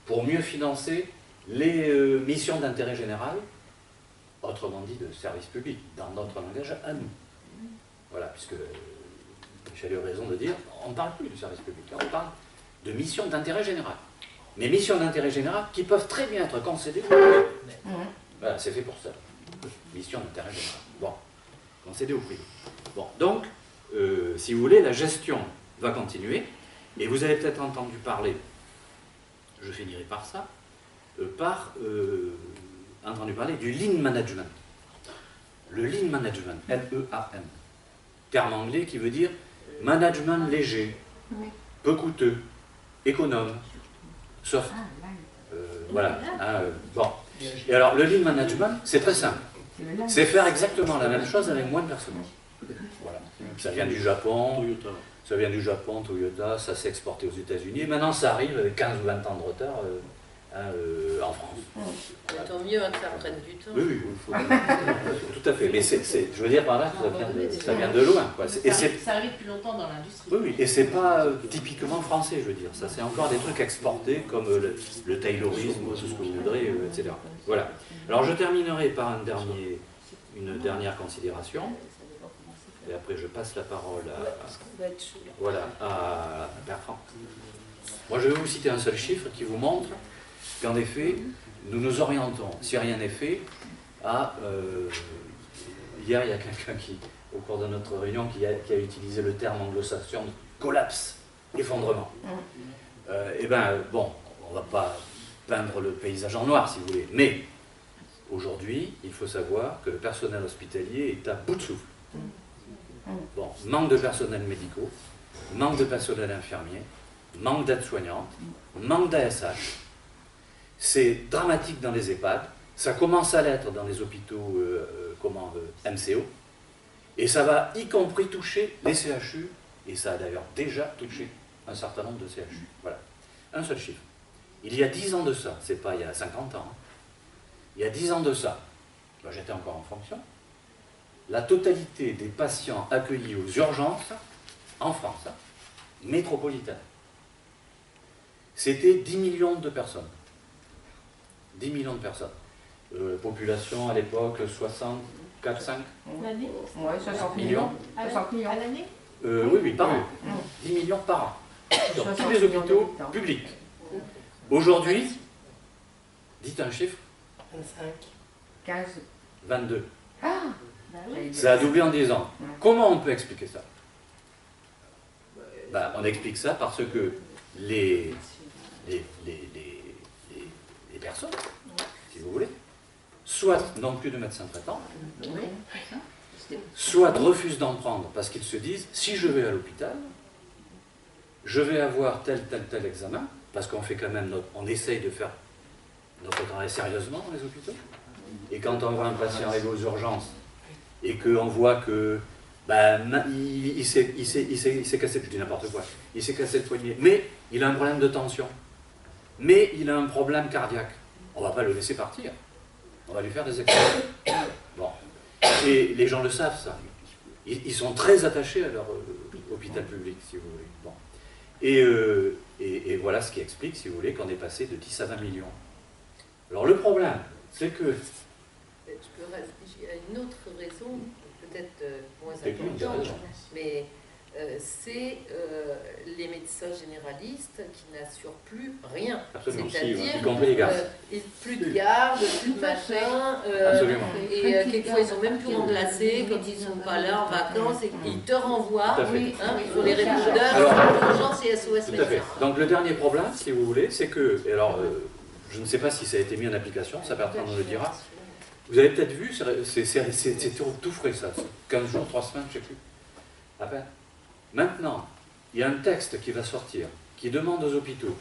pour mieux financer les missions d'intérêt général, autrement dit de service public, dans notre langage à nous. Voilà, puisque j'ai eu raison de dire, on ne parle plus du service public, on parle de missions d'intérêt général. Mais missions d'intérêt général qui peuvent très bien être concédées au privé. Voilà, c'est fait pour ça. Mission d'intérêt général. Bon, concédées au privé. Bon, donc, si vous voulez, la gestion va continuer. Et vous avez peut-être entendu parler, je finirai par ça, entendu parler du lean management. Le lean management, L-E-A-N. Terme anglais qui veut dire management léger, peu coûteux, économe, soft. Voilà. Bon. Et alors, le lean management, c'est très simple. C'est faire exactement la même chose avec moins de personnel. Voilà. Ça vient du Japon, Toyota, ça s'est exporté aux États-Unis, et maintenant ça arrive avec 15 ou 20 ans de retard hein, en France. Tant mieux hein, que ça prenne du temps. Oui, oui, tout à fait. Mais je veux dire par là que ça vient de loin. Quoi. Ça arrive depuis longtemps dans l'industrie. Oui, oui, et c'est pas typiquement français, je veux dire. Ça, c'est encore des trucs exportés comme le taylorisme, tout ce que vous voudrez, etc. Voilà. Alors, je terminerai par une dernière considération. Et après, je passe la parole à Bertrand. Moi, je vais vous citer un seul chiffre qui vous montre qu'en effet, nous nous orientons, si rien n'est fait, à... hier, il y a quelqu'un qui, au cours de notre réunion, qui a utilisé le terme anglo-saxon de collapse, effondrement. Eh bien, bon, on ne va pas peindre le paysage en noir, si vous voulez, mais aujourd'hui, il faut savoir que le personnel hospitalier est à bout de souffle. Bon, manque de personnel médicaux, manque de personnel infirmier, manque d'aides-soignantes, manque d'ASH. C'est dramatique dans les EHPAD, ça commence à l'être dans les hôpitaux MCO, et ça va y compris toucher les CHU, et ça a d'ailleurs déjà touché un certain nombre de CHU. Voilà. Un seul chiffre. Il y a 10 ans de ça, c'est pas il y a 50 ans, hein. Il y a 10 ans de ça, ben, j'étais encore en fonction, la totalité des patients accueillis aux urgences en France, métropolitaine, c'était 10 millions de personnes. 10 millions de personnes. Population à l'époque 64, 5 L'année? Oui, 60 millions. 60 millions. À l'année? Oui, par an. 10 millions par an. Dans tous les hôpitaux publics. Aujourd'hui, dites un chiffre. 25. 15. 22. Ah, Ça a doublé en 10 ans. Comment on peut expliquer ça? Ben, on explique ça parce que les personnes, si vous voulez, soit n'ont plus de médecin traitant, soit refusent d'en prendre parce qu'ils se disent, si je vais à l'hôpital, je vais avoir tel examen, parce qu'on fait quand même on essaye de faire notre travail sérieusement dans les hôpitaux, et quand on voit un patient arriver aux urgences, et qu'on voit que il s'est cassé, je dis n'importe quoi, il s'est cassé le poignet, mais il a un problème de tension, mais il a un problème cardiaque, on ne va pas le laisser partir, on va lui faire des examens. Bon. Et les gens le savent ça, ils sont très attachés à leur hôpital public, si vous voulez. Bon. Et voilà ce qui explique, si vous voulez, qu'on est passé de 10 à 20 millions. Alors le problème, c'est que... Il y a une autre raison, peut-être moins importante, mais c'est les médecins généralistes qui n'assurent plus rien. C'est-à-dire plus de garde, plus de machin, et quelquefois ils sont même plus remplacés quand ils ne sont pas là en vacances et ils te renvoient, il faut les répondeurs, urgence et SOS médecins. Tout à fait. Donc le dernier problème, si vous voulez, c'est que, alors je ne sais pas si ça a été mis en application, ça Bertrand nous le dira, vous avez peut-être vu, c'est tout frais ça, 15 jours, 3 semaines, je ne sais plus, à peine. Maintenant, il y a un texte qui va sortir, qui demande aux hôpitaux,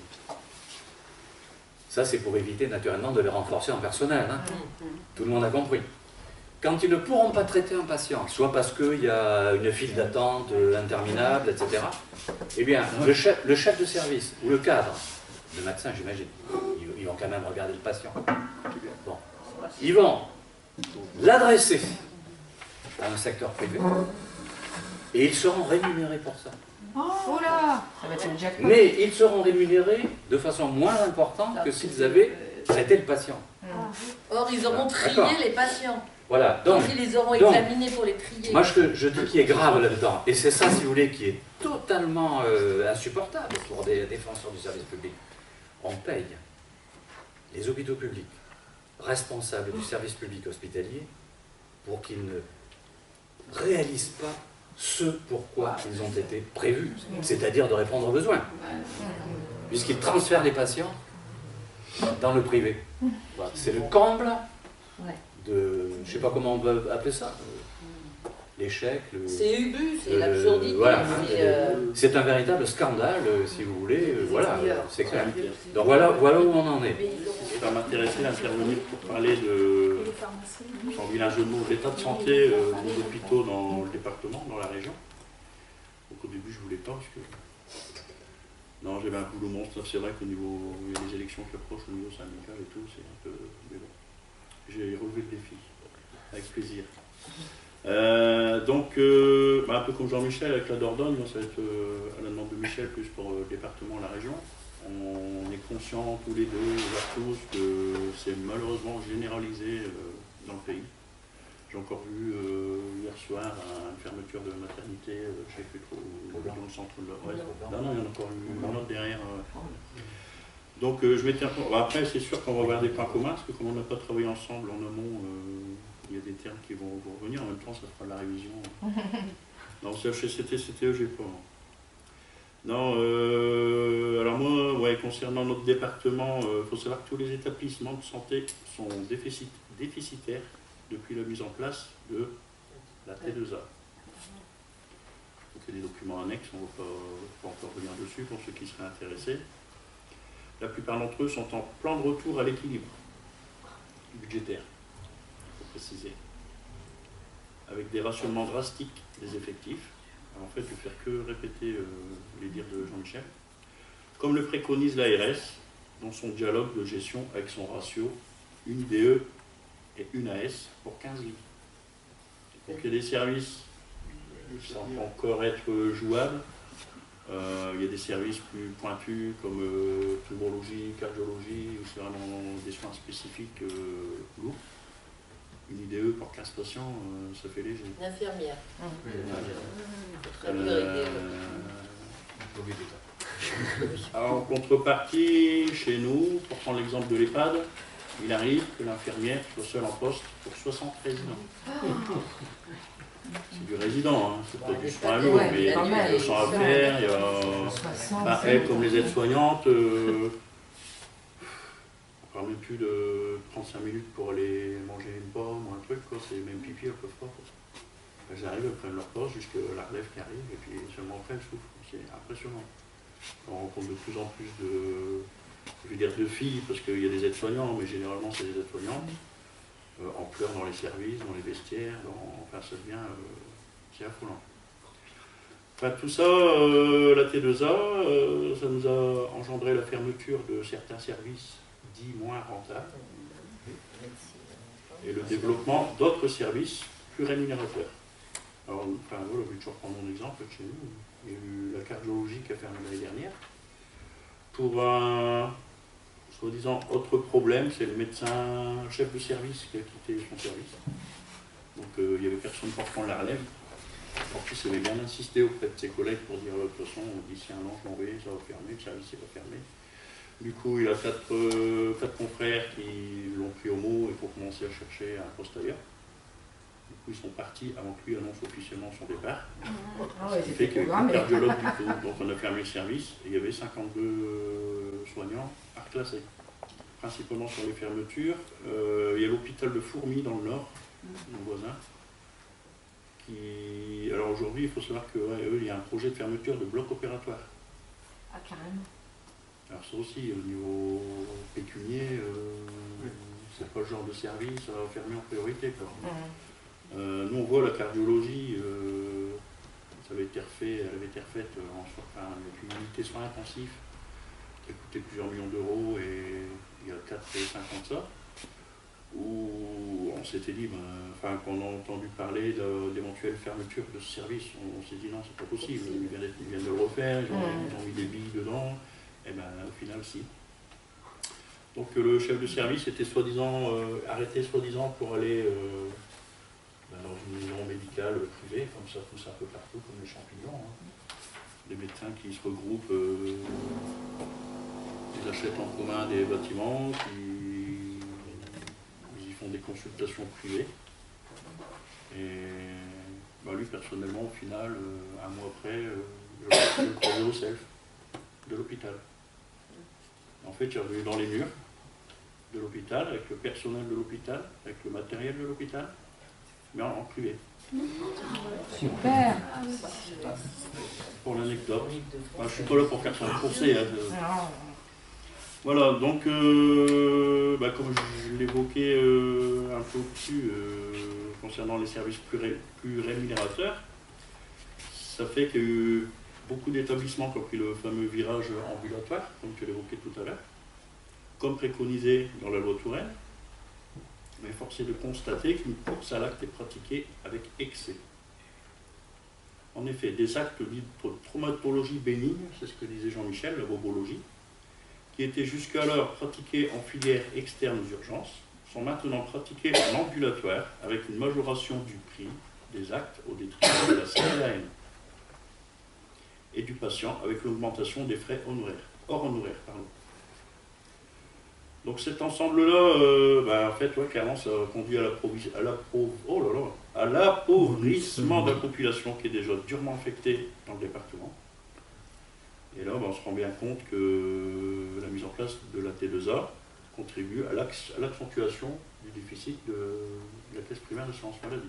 ça c'est pour éviter naturellement de les renforcer en personnel, hein. Tout le monde a compris. Quand ils ne pourront pas traiter un patient, soit parce qu'il y a une file d'attente interminable, etc., eh bien, le chef de service ou le cadre, le médecin j'imagine, ils vont quand même regarder le patient. Bon. Ils vont l'adresser à un secteur privé et ils seront rémunérés pour ça. Oh là, ça va être le jackpot. Mais ils seront rémunérés de façon moins importante que s'ils avaient traité le patient. Or, ils auront trié les patients. Voilà. Donc, ils les auront examinés pour les trier. Moi, je dis qu'il est grave là-dedans. Et c'est ça, si vous voulez, qui est totalement insupportable pour des défenseurs du service public. On paye les hôpitaux publics responsables du service public hospitalier pour qu'ils ne réalisent pas ce pourquoi ils ont été prévus, c'est-à-dire de répondre aux besoins, puisqu'ils transfèrent les patients dans le privé. Voilà. C'est le comble de, je ne sais pas comment on peut appeler ça, l'échec. C'est ubu, c'est l'absurdité. Voilà. C'est un véritable scandale, si vous voulez, voilà, c'est clair. Donc voilà où on en est. Ça m'intéressait d'intervenir pour parler de, sans vilain jeu de mots, l'état de santé des hôpitaux dans le département, dans la région. Donc au début je voulais pas parce que Non, j'avais un boulot monstre. C'est vrai qu'au niveau, il y a des élections qui approchent au niveau syndical et tout, c'est un peu. Mais bon, j'ai relevé le défi, avec plaisir. Un peu comme Jean-Michel avec la Dordogne, ça va être à la demande de Michel, plus pour le département et la région. On est conscients tous les deux, tous, que c'est malheureusement généralisé dans le pays. J'ai encore vu hier soir une fermeture de maternité, je ne sais plus trop, dans le centre de l'Ouest. Non, il y en a encore une autre derrière. Donc je m'étais. Après, c'est sûr qu'on va avoir des points communs, parce que comme on n'a pas travaillé ensemble en amont, il y a des termes qui vont revenir. En même temps, ça fera de la révision. Non, CHSCT, CTE, j'ai pas. Non, alors moi, ouais, concernant notre département, il faut savoir que tous les établissements de santé sont déficitaires depuis la mise en place de la T2A. Donc il y a des documents annexes, on ne va pas encore revenir dessus pour ceux qui seraient intéressés. La plupart d'entre eux sont en plan de retour à l'équilibre budgétaire, il faut préciser, avec des rationnements drastiques des effectifs. Alors, en fait, je vais faire que répéter les dires de Jean-Michel. Comme le préconise l'ARS dans son dialogue de gestion avec son ratio, une IDE et une AS pour 15 lits. Donc il y a des services qui semblent encore être jouables. Il y a des services plus pointus comme pneumologie, cardiologie, où c'est vraiment des soins spécifiques lourds. Une IDE pour 15 patients, ça fait léger. Une infirmière. Alors, en contrepartie, chez nous, pour prendre l'exemple de l'EHPAD, il arrive que l'infirmière soit seule en poste pour 60 résidents. C'est du résident, hein. C'est pas du soin lourd, mais il y a du sang à faire, il y a. Elle, comme les aides-soignantes, on parle même plus de 35 minutes pour aller manger une pomme ou un truc, quoi. C'est même pipi, elles peuvent pas. Elles arrivent, elles prennent leur poste jusqu'à la relève qui arrive, et puis seulement après elles souffrent. C'est impressionnant. On rencontre de plus en plus de filles, parce qu'il y a des aides-soignants, mais généralement c'est des aides-soignantes, en pleurs dans les services, dans les vestiaires, enfin ça devient, c'est affolant. Enfin tout ça, la T2A, ça nous a engendré la fermeture de certains services dits moins rentables, et le développement d'autres services plus rémunérateurs. Alors, enfin voilà, je vais toujours prendre mon exemple chez nous. Il y a eu la cardiologie qui a fermé l'année dernière. Pour un soi-disant autre problème, c'est le médecin chef de service qui a quitté son service. Donc il n'y avait personne pour prendre la relève. Ortiz avait bien insisté auprès de ses collègues pour dire de toute façon, d'ici un an je m'en vais, ça va fermer, le service n'est pas fermé. Du coup, il y a quatre confrères qui l'ont pris au mot et pour commencer à chercher un poste ailleurs. Du coup, ils sont partis avant que lui annonce officiellement son départ. Ce qui fait qu'il n'y avait plus de cardiologue du tout. Donc on a fermé le service et il y avait 52 soignants à reclasser. Principalement sur les fermetures. Il y a l'hôpital de Fourmies dans le Nord, mon voisin. Alors aujourd'hui, il faut savoir qu'il y a un projet de fermeture de bloc opératoire. Ah, carrément. Alors ça aussi, au niveau pécunier, c'est pas le genre de service à fermer en priorité, quoi. Nous, on voit la cardiologie, elle avait été refaite avec une unité de soins intensifs qui a coûté plusieurs millions d'euros et il y a 4 et 5 ans de ça, où on s'était dit, quand on a entendu parler de l'éventuelle fermeture de ce service, on s'est dit non, c'est pas possible, ils viennent de le refaire, ils ont mis des billes dedans, et au final, si. Donc le chef de service était soi-disant arrêté pour aller dans une maison médicale privée, comme ça pousse un peu partout, comme les champignons. Hein. Les médecins qui se regroupent, ils achètent en commun des bâtiments, ils y font des consultations privées. Et lui, personnellement, au final, un mois après, je le croisais au self de l'hôpital. En fait, j'ai revenu dans les murs de l'hôpital, avec le personnel de l'hôpital, avec le matériel de l'hôpital, mais en privé. Super. Pour l'anecdote. Je ne suis pas là pour faire ça procès. Hein, voilà, donc, comme je l'évoquais un peu au-dessus, concernant les services plus rémunérateurs, ça fait que beaucoup d'établissements qui ont pris le fameux virage ambulatoire, comme tu l'évoquais tout à l'heure, comme préconisé dans la loi Touraine, mais force est de constater qu'une course à l'acte est pratiquée avec excès. En effet, des actes de traumatologie bénigne, c'est ce que disait Jean-Michel, la bobologie, qui étaient jusqu'alors pratiqués en filière externe aux urgences, sont maintenant pratiqués en ambulatoire avec une majoration du prix des actes au détriment de la CLAM et du patient avec l'augmentation des frais hors honoraires. Donc cet ensemble-là, en fait, clairement, ça conduit à l'appauvrissement de la population qui est déjà durement affectée dans le département. Et là, on se rend bien compte que la mise en place de la T2A contribue à l'accentuation du déficit de la caisse primaire d'assurance maladie.